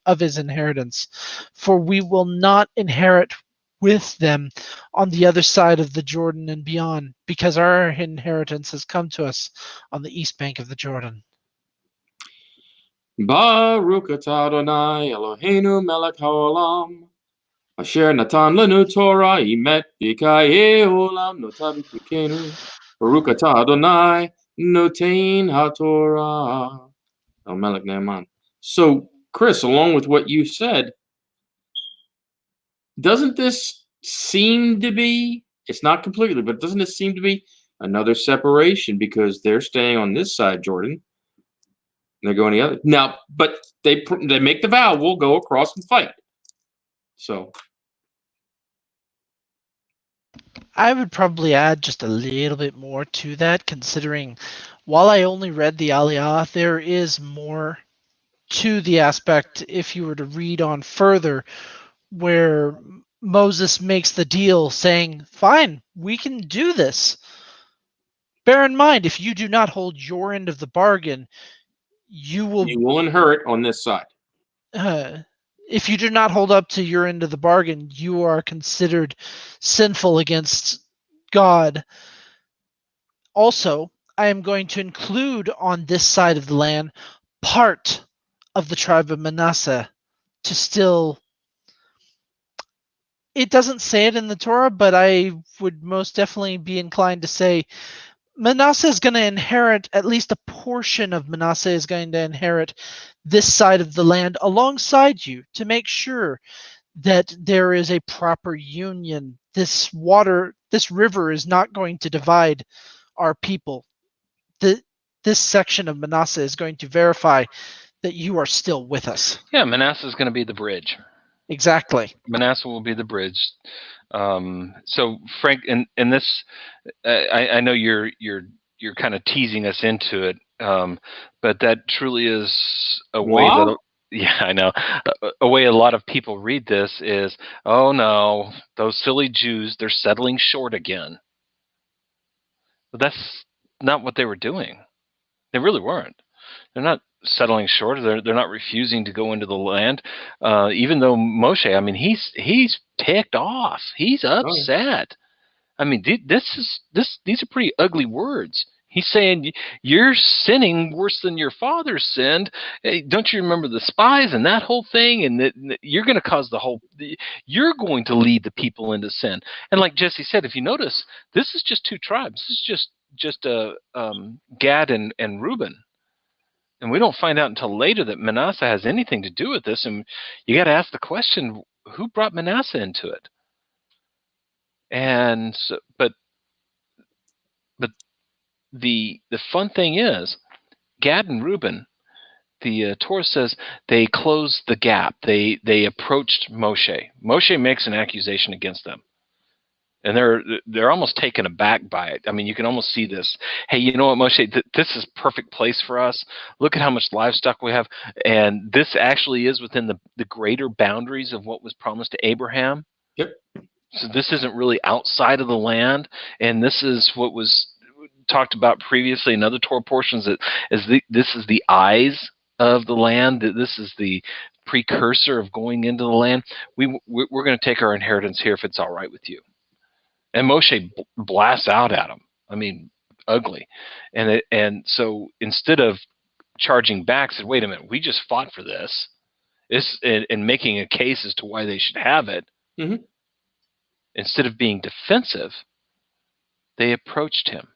of his inheritance. For we will not inherit with them on the other side of the Jordan and beyond, because our inheritance has come to us on the east bank of the Jordan. Baruch atah Adonai Eloheinu melech haolam, asher natan lanu Torah imet b'kayei olam notah b'chukenu. Baruch atah Adonai notein haTorah. El Melech Naaman. So, Chris, along with what you said, doesn't this seem to be, it's not completely, but doesn't it seem to be another separation because they're staying on this side, Jordan? And they're going the other. Now, but they make the vow, we'll go across and fight. So I would probably add just a little bit more to that, considering while I only read the Aliyah, there is more to the aspect if you were to read on further, where Moses makes the deal saying, Fine, we can do this. Bear in mind, if you do not hold your end of the bargain, you will inherit on this side. If you do not hold up to your end of the bargain, you are considered sinful against God. Also, I am going to include on this side of the land part of the tribe of Manasseh to still. It doesn't say it in the Torah, but I would most definitely be inclined to say Manasseh is going to inherit, at least a portion of Manasseh is going to inherit this side of the land alongside you to make sure that there is a proper union. This river is not going to divide our people. The this section of Manasseh is going to verify that you are still with us. Yeah, Manasseh is going to be the bridge. Exactly. Manasseh will be the bridge. So Frank, in this, I know you're kind of teasing us into it, but that truly is a way What? that. Yeah, I know. A way a lot of people read this is, oh no, those silly Jews, they're settling short again. But that's not what they were doing. They really weren't. They're not settling short. They're not refusing to go into the land. Even though Moshe, I mean, he's ticked off. He's Oh, upset. I mean, these are pretty ugly words. He's saying you're sinning worse than your father sinned. Hey, don't you remember the spies and that whole thing? And that you're going to cause you're going to lead the people into sin. And like Jesse said, if you notice, this is just two tribes. This is just Gad and Reuben. And we don't find out until later that Manasseh has anything to do with this. And you got to ask the question: who brought Manasseh into it? And so, but the fun thing is, Gad and Reuben, the Torah says they closed the gap. They approached Moshe. Moshe makes an accusation against them, and they're almost taken aback by it. I mean, you can almost see this. Hey, you know what, Moshe? This is perfect place for us. Look at how much livestock we have, and this actually is within the greater boundaries of what was promised to Abraham. yep. So this isn't really outside of the land, and this is what was talked about previously in other Torah portions. That this is the eyes of the land. That this is the precursor of going into the land. We're going to take our inheritance here if it's all right with you. And Moshe blasts out at him. I mean, ugly. And so instead of charging back, said, "Wait a minute, we just fought for this." And making a case as to why they should have it. Mm-hmm. Instead of being defensive, they approached him.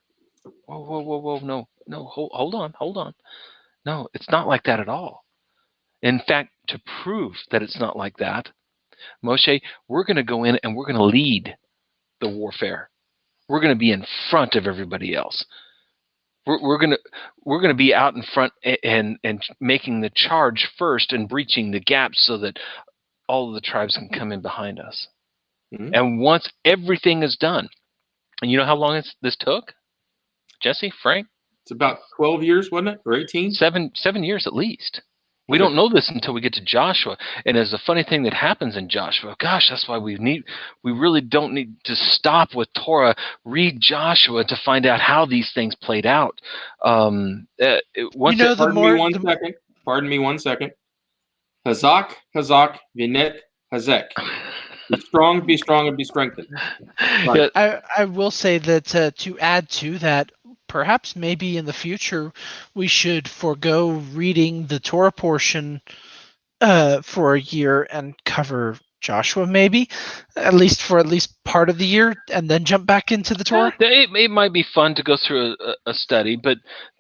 Whoa, no, hold on. No, it's not like that at all. In fact, to prove that it's not like that, Moshe, we're going to go in and we're going to lead the warfare. We're going to be in front of everybody else. We're going to be out in front and making the charge first and breaching the gap so that all of the tribes can come in behind us. Mm-hmm. And once everything is done, and you know how long this took, Jesse, Frank? It's about 12 years, wasn't it? Or 18? 7 years at least. We Okay. don't know this until we get to Joshua. And there's a funny thing that happens in Joshua. Gosh, that's why we really don't need to stop with Torah. Read Joshua to find out how these things played out. Pardon me 1 second. Hazak, Vinet, Hazek. Be strong, and be strengthened. Right. I will say that to add to that, perhaps maybe in the future we should forego reading the Torah portion for a year and cover Joshua, maybe at least part of the year, and then jump back into the Torah. It might be fun to go through a study, but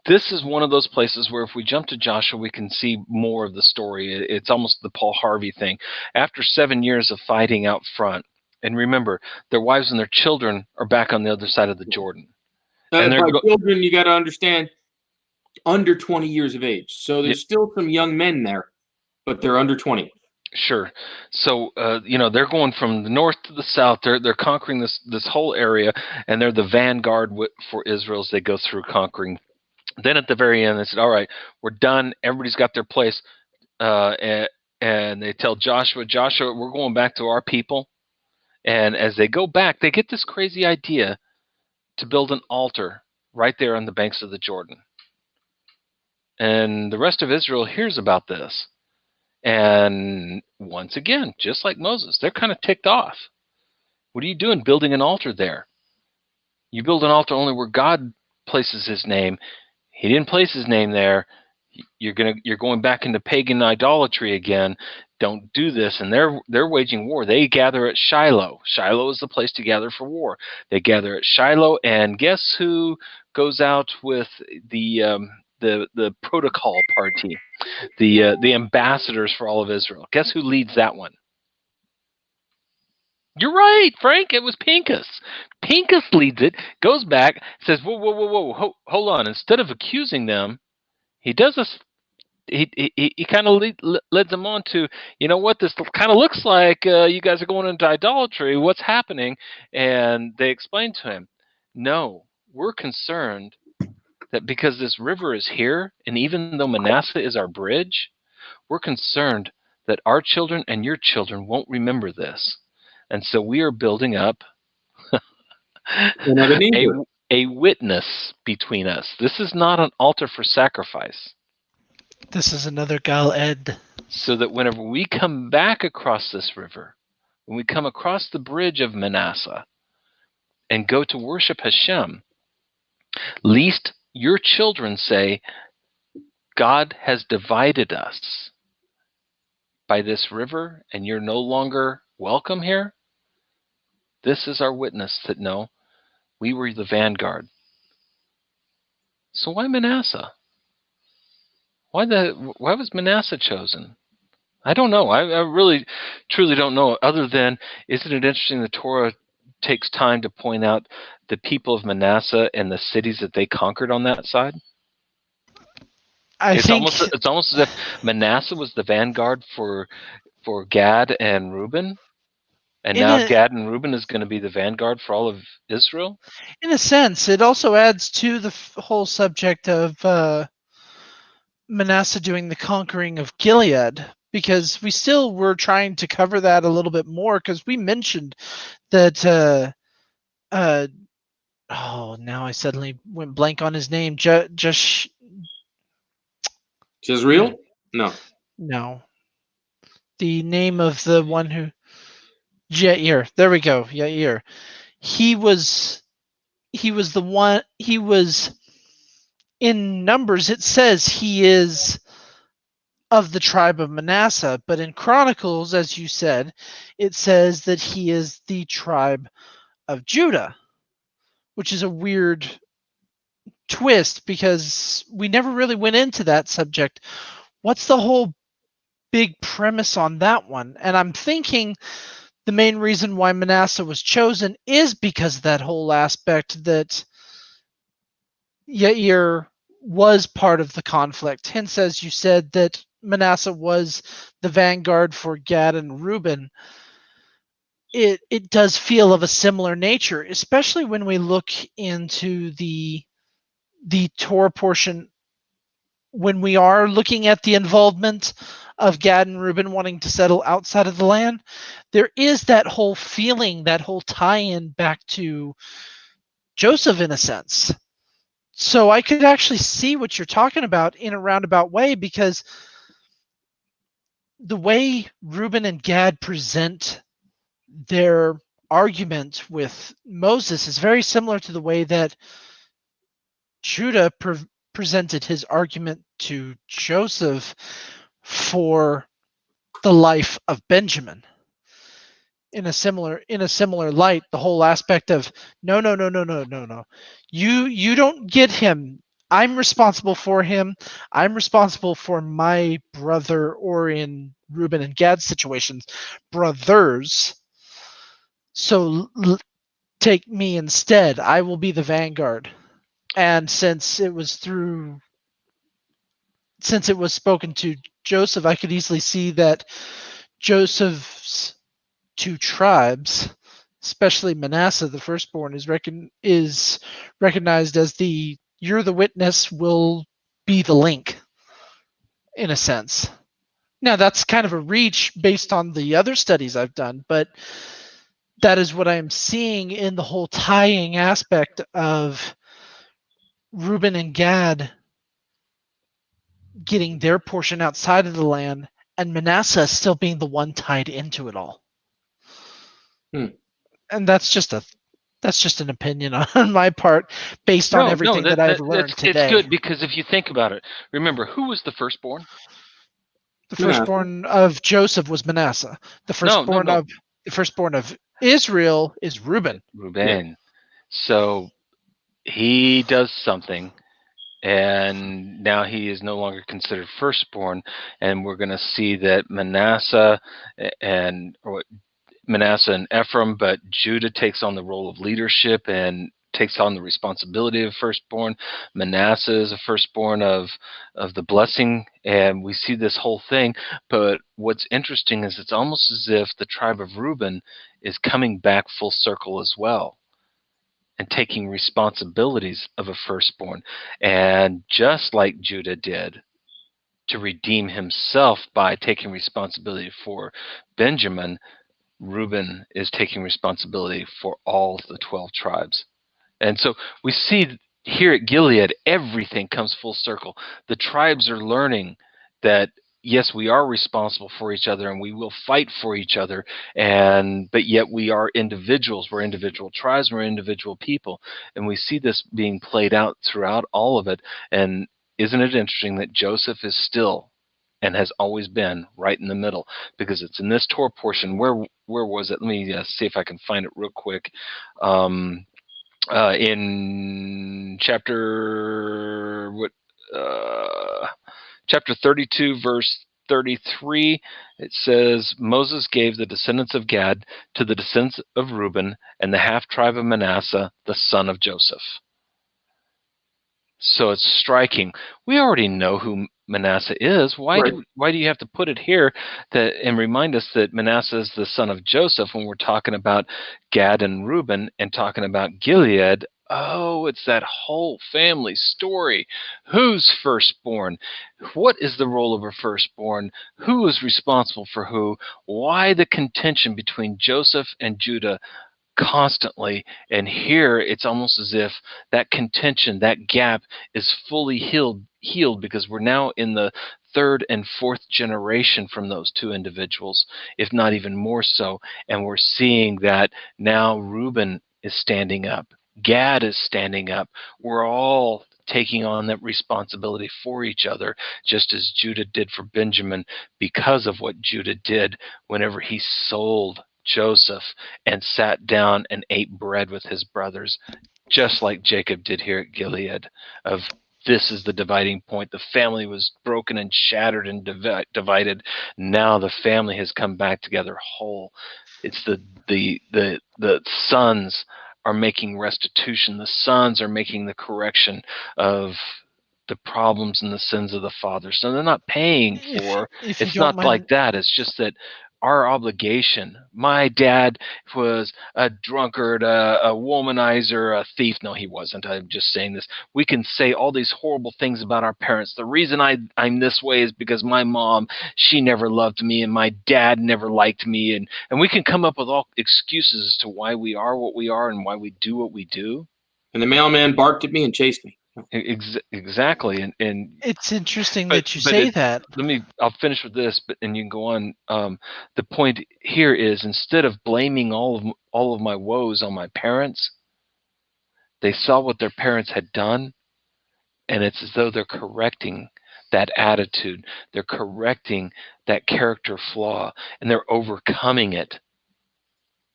this is one of those places where if we jump to Joshua, we can see more of the story. It's almost the Paul Harvey thing. After 7 years of fighting out front, and remember, their wives and their children are back on the other side of the Jordan. And by children, you got to understand, under 20 years of age. So there's still some young men there, but they're under 20. Sure. So they're going from the north to the south. They're conquering this whole area, and they're the vanguard for Israel as they go through conquering. Then at the very end, they said, "All right, we're done. Everybody's got their place," and they tell Joshua, "We're going back to our people." And as they go back, they get this crazy idea to build an altar right there on the banks of the Jordan. And the rest of Israel hears about this. And once again, just like Moses, they're kind of ticked off. What are you doing building an altar there? You build an altar only where God places his name. He didn't place his name there. You're going back into pagan idolatry again. Don't do this. And they're waging war. They gather at Shiloh. Shiloh is the place to gather for war. They gather at Shiloh, and guess who goes out with the protocol party, the ambassadors for all of Israel? Guess who leads that one? You're right, Frank. It was Pincus. Pincus leads it, goes back, says, "Whoa, whoa, whoa, whoa, hold on." Instead of accusing them, he does this. He kind of led them on to, you know what, this kind of looks like you guys are going into idolatry. What's happening? And they explained to him, no, we're concerned that because this river is here, and even though Manasseh is our bridge, we're concerned that our children and your children won't remember this. And so we are building up Another a, neighbor. a witness between us. This is not an altar for sacrifice. This is another Gal Ed. So that whenever we come back across this river, when we come across the bridge of Manasseh and go to worship Hashem, least your children say, God has divided us by this river and you're no longer welcome here. This is our witness that no, we were the vanguard. So why Manasseh? Why was Manasseh chosen? I don't know. I really, truly don't know. Other than, isn't it interesting the Torah takes time to point out the people of Manasseh and the cities that they conquered on that side? It's almost as if Manasseh was the vanguard for Gad and Reuben, and now Gad and Reuben is going to be the vanguard for all of Israel. In a sense, it also adds to the whole subject of Manasseh doing the conquering of Gilead, because we still were trying to cover that a little bit more, because we mentioned that now I suddenly went blank on his name. Jezreel? No. The name of the one who Jair. There we go. Jair. He was the one. He was in Numbers. It says he is of the tribe of Manasseh, but in Chronicles, as you said, it says that he is the tribe of Judah, which is a weird twist because we never really went into that subject. What's the whole big premise on that one? And I'm thinking the main reason why Manasseh was chosen is because of that whole aspect that Yair was part of the conflict. Hence, as you said, that Manasseh was the vanguard for Gad and Reuben. It does feel of a similar nature, especially when we look into the Torah portion, when we are looking at the involvement of Gad and Reuben wanting to settle outside of the land. There is that whole feeling, that whole tie-in back to Joseph in a sense. So I could actually see what you're talking about in a roundabout way, because the way Reuben and Gad present their argument with Moses is very similar to the way that Judah presented his argument to Joseph for the life of Benjamin. In a similar light, the whole aspect of no, you don't get him. I'm responsible for him. I'm responsible for my brother, or in Reuben and Gad's situations, brothers. So take me instead. I will be the vanguard. And since it was spoken to Joseph, I could easily see that Joseph's two tribes, especially Manasseh, the firstborn, is recognized as you're the witness, will be the link, in a sense. Now, that's kind of a reach based on the other studies I've done, but that is what I'm seeing in the whole tying aspect of Reuben and Gad getting their portion outside of the land, and Manasseh still being the one tied into it all. And that's just an opinion on my part, based on everything that I've learned today. It's good, because if you think about it, remember, who was the firstborn? The firstborn of Joseph was Manasseh. The firstborn of Israel is Reuben. Yeah. So he does something, and now he is no longer considered firstborn, and we're going to see that Manasseh and Manasseh and Ephraim, but Judah takes on the role of leadership and takes on the responsibility of firstborn. Manasseh is a firstborn of the blessing, and we see this whole thing. But what's interesting is it's almost as if the tribe of Reuben is coming back full circle as well and taking responsibilities of a firstborn. And just like Judah did to redeem himself by taking responsibility for Benjamin, Reuben is taking responsibility for all the 12 tribes. And so we see here at Gilead, everything comes full circle. The tribes are learning that, yes, we are responsible for each other and we will fight for each other, but yet we are individuals. We're individual tribes, we're individual people. And we see this being played out throughout all of it. And isn't it interesting that Joseph is still and has always been right in the middle? Because it's in this Torah portion. Where was it? Let me see if I can find it real quick. In chapter chapter 32, verse 33, it says, Moses gave the descendants of Gad to the descendants of Reuben and the half tribe of Manasseh, the son of Joseph. So it's striking. We already know who Manasseh is. Why do you have to put it here and remind us that Manasseh is the son of Joseph when we're talking about Gad and Reuben and talking about Gilead? Oh, it's that whole family story. Who's firstborn? What is the role of a firstborn? Who is responsible for who? Why the contention between Joseph and Judah constantly? And here it's almost as if that contention, that gap, is fully healed because we're now in the third and fourth generation from those two individuals, if not even more so. And we're seeing that now Reuben is standing up, Gad is standing up. We're all taking on that responsibility for each other, just as Judah did for Benjamin, because of what Judah did whenever he sold Joseph and sat down and ate bread with his brothers, just like Jacob did here at Gilead. This is the dividing point. The family was broken and shattered and divided. Now the family has come back together whole. It's the sons are making restitution. The sons are making the correction of the problems and the sins of the father. So they're not paying for. It's not like that. It's just that our obligation. My dad was a drunkard, a womanizer, a thief. No, he wasn't. I'm just saying this. We can say all these horrible things about our parents. The reason I'm this way is because my mom, she never loved me, and my dad never liked me. And we can come up with all excuses as to why we are what we are and why we do what we do. And the mailman barked at me and chased me. Exactly, and it's interesting that you say that. I'll finish with this, and you can go on. The point here is, instead of blaming all of my woes on my parents, they saw what their parents had done, and it's as though they're correcting that attitude. They're correcting that character flaw, and they're overcoming it.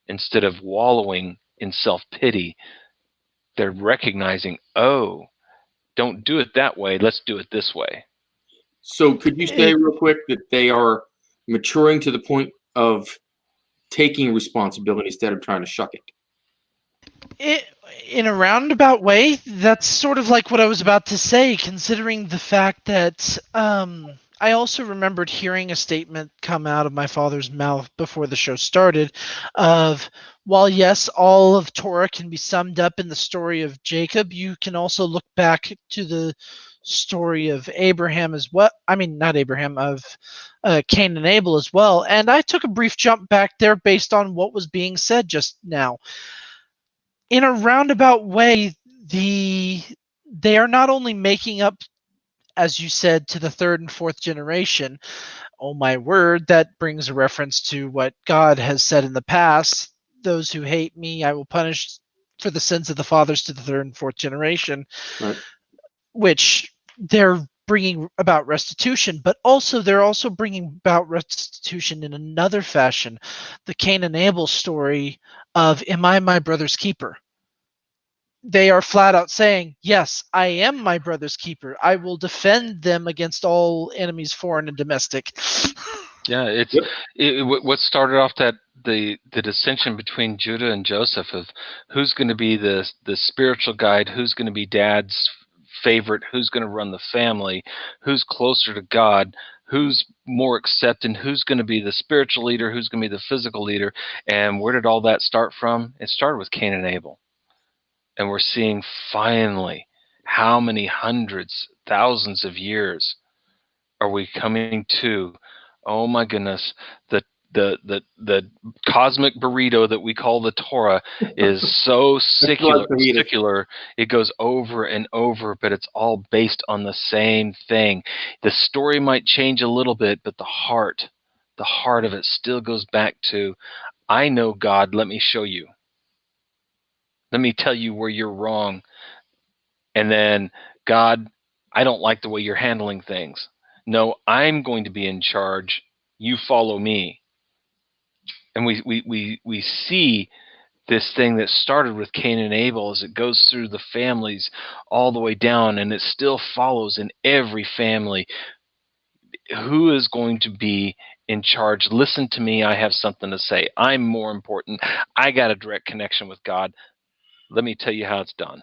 Instead of wallowing in self-pity, they're recognizing, oh, don't do it that way. Let's do it this way. So could you say real quick that they are maturing to the point of taking responsibility instead of trying to shuck it? In a roundabout way, that's sort of like what I was about to say, considering the fact that I also remembered hearing a statement come out of my father's mouth before the show started of, while yes, all of Torah can be summed up in the story of Jacob, you can also look back to the story of Abraham as well. I mean, not Abraham, of Cain and Abel as well. And I took a brief jump back there based on what was being said just now. In a roundabout way, they are not only making up, as you said, to the third and fourth generation. Oh my word, that brings a reference to what God has said in the past. Those who hate me, I will punish for the sins of the fathers to the third and fourth generation. Right. Which they're bringing about restitution, but also they're also bringing about restitution in another fashion. The Cain and Abel story of, am I my brother's keeper? They are flat out saying, yes, I am my brother's keeper. I will defend them against all enemies, foreign and domestic. Yeah, what started off the dissension between Judah and Joseph of who's going to be the spiritual guide, who's going to be dad's favorite, who's going to run the family, who's closer to God, who's more accepting, who's going to be the spiritual leader, who's going to be the physical leader. And where did all that start from? It started with Cain and Abel. And we're seeing finally how many hundreds, thousands of years are we coming to? Oh my goodness, the cosmic burrito that we call the Torah is so secular. It goes over and over, but it's all based on the same thing. The story might change a little bit, but the heart of it still goes back to, I know God, let me show you. Let me tell you where you're wrong. And then, God, I don't like the way you're handling things. No, I'm going to be in charge. You follow me. And we see this thing that started with Cain and Abel as it goes through the families all the way down, and it still follows in every family. Who is going to be in charge? Listen to me. I have something to say. I'm more important. I got a direct connection with God. Let me tell you how it's done.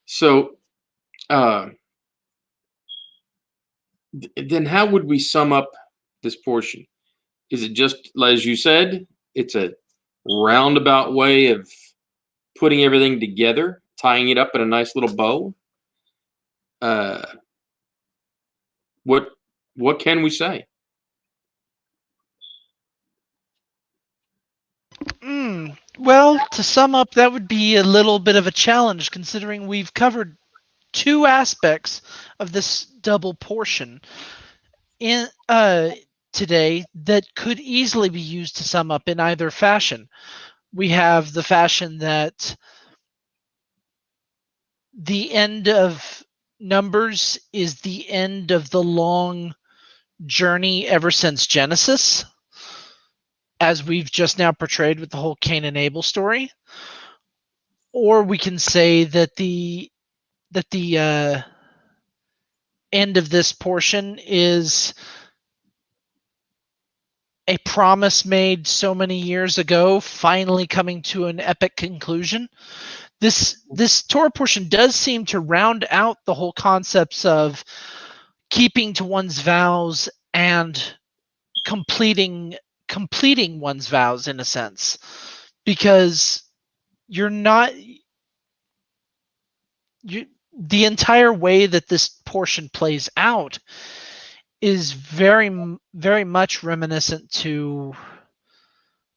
So, then how would we sum up this portion? Is it just, as you said, it's a roundabout way of putting everything together, tying it up in a nice little bow? What can we say? Well, to sum up, that would be a little bit of a challenge, considering we've covered two aspects of this double portion in today that could easily be used to sum up in either fashion. We have the fashion that the end of Numbers is the end of the long journey ever since Genesis, as we've just now portrayed with the whole Cain and Abel story. Or we can say that the end of this portion is a promise made so many years ago finally coming to an epic conclusion. This Torah portion does seem to round out the whole concepts of keeping to one's vows and completing one's vows, in a sense, because you're not the entire way that this portion plays out is very much reminiscent to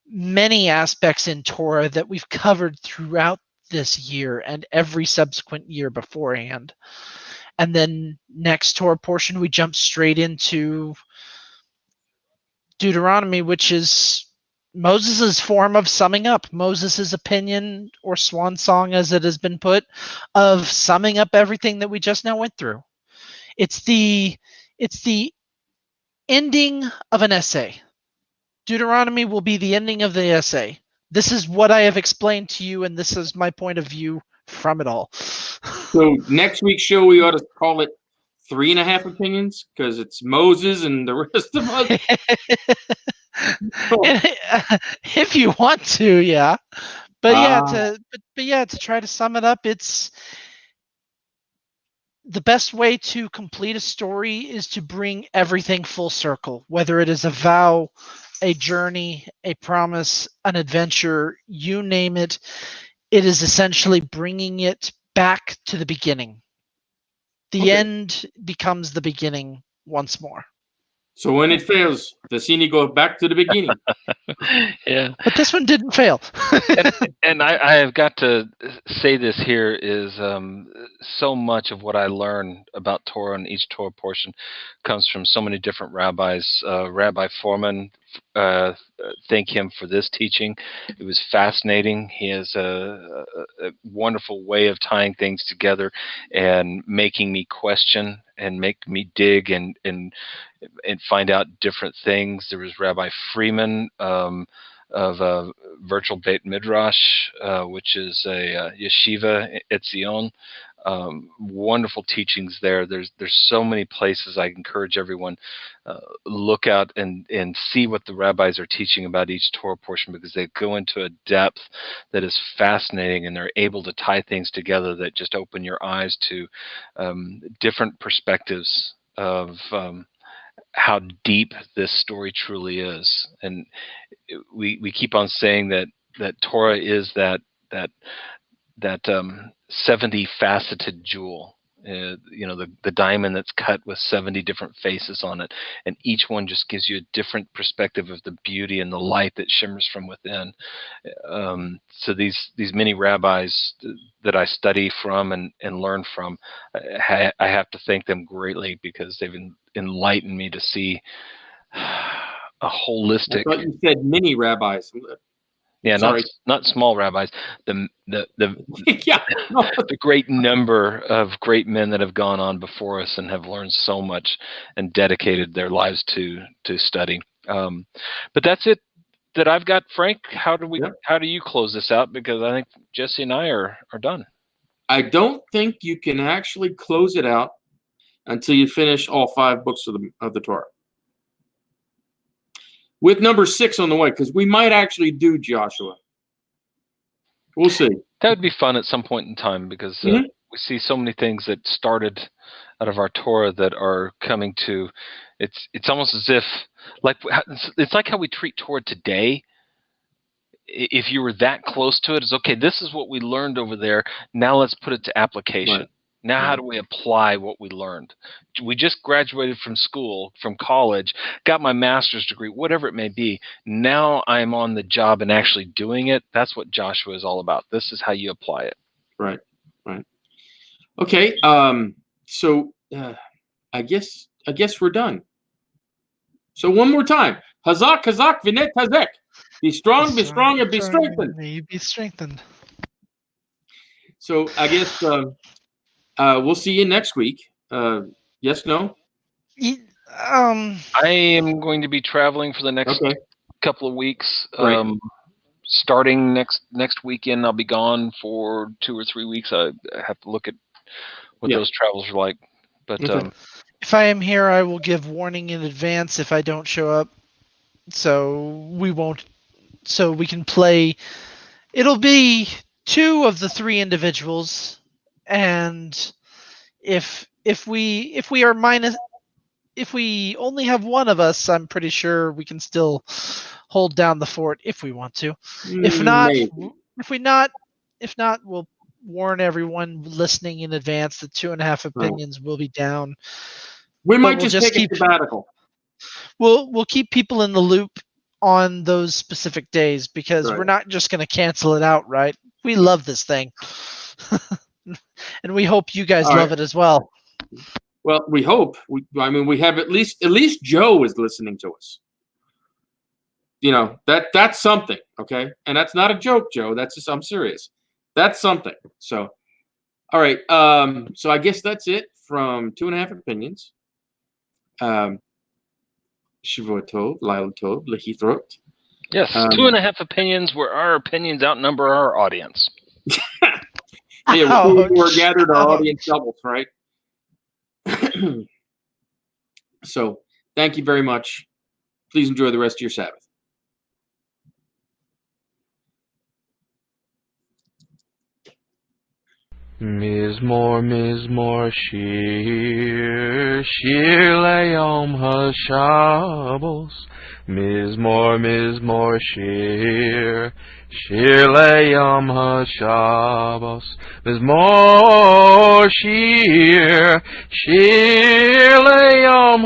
many aspects in Torah that we've covered throughout this year and every subsequent year beforehand. And then next Torah portion, we jump straight into Deuteronomy, which is Moses' form of summing up, Moses' opinion, or swan song as it has been put, of summing up everything that we just now went through. It's the ending of an essay. Deuteronomy will be the ending of the essay. This is what I have explained to you, and this is my point of view from it all. So next week's show, we ought to call it 3.5 opinions, because it's Moses and the rest of us. If you want to, yeah. But to try to sum it up, it's the best way to complete a story is to bring everything full circle, whether it is a vow, a journey, a promise, an adventure, you name it. It is essentially bringing it back to the beginning. The end becomes the beginning once more. So when it fails, the scene goes back to the beginning. Yeah. But this one didn't fail. And I have got to say this here is so much of what I learn about Torah and each Torah portion comes from so many different rabbis. Rabbi Foreman, thank him for this teaching. It was fascinating. He has a wonderful way of tying things together and making me question and make me dig and find out different things. There was Rabbi Freeman of Virtual Beit Midrash, which is a yeshiva Etzion, Wonderful teachings there. There's so many places. I encourage everyone look out and see what the rabbis are teaching about each Torah portion, because they go into a depth that is fascinating, and they're able to tie things together that just open your eyes to different perspectives of how deep this story truly is. And we keep on saying that Torah is that 70 faceted jewel, the diamond that's cut with 70 different faces on it, and each one just gives you a different perspective of the beauty and the light that shimmers from within. So these many rabbis that I study from and learn from, I have to thank them greatly, because they've enlightened me to see a holistic. I thought you said mini rabbis. Yeah, Sorry. not small rabbis. The Yeah. No. the great number of great men that have gone on before us and have learned so much and dedicated their lives to study. But that's it that I've got, Frank. How do you close this out? Because I think Jesse and I are done. I don't think you can actually close it out until you finish all 5 books of the Torah, with number 6 on the way, because we might actually do Joshua. We'll see. That would be fun at some point in time, because we see so many things that started out of our Torah that are coming to. It's almost as if it's like how we treat Torah today. If you were that close to it, it's okay. This is what we learned over there. Now let's put it to application. Right. Now, how do we apply what we learned? We just graduated from school, from college, got my master's degree, whatever it may be. Now I'm on the job and actually doing it. That's what Joshua is all about. This is how you apply it. Right. Okay. So I guess we're done. So one more time. Hazak, vinet hazek. Be strong, and be strengthened. May you be strengthened. So I guess we'll see you next week. Yes, no? I am going to be traveling for the next couple of weeks. Right. Starting next weekend, I'll be gone for 2 or 3 weeks. I have to look at what those travels are like. But if I am here, I will give warning in advance if I don't show up. So we won't. So we can play. It'll be 2 of the 3 individuals, and if we only have one of us, I'm pretty sure we can still hold down the fort if we want to. If not, we'll warn everyone listening in advance that 2.5 opinions will be down. We might just take a sabbatical. We'll keep people in the loop on those specific days, because we're not just going to cancel it out, right? We love this thing. And we hope you guys love it as well. Well, we hope. We have at least Joe is listening to us. That's something, okay? And that's not a joke, Joe. I'm serious. That's something. So, all right. So I guess that's it from 2.5 opinions. Shavua Tov, Lila Tov, Lehithrot. Yes, 2.5 opinions where our opinions outnumber our audience. We're gathered, our audience doubles, right? So, thank you very much. Please enjoy the rest of your Sabbath. Mizmor, shir le'yom ha'shabos. Mizmor, shir le'yom ha'shabos. Mizmor, shir le'yom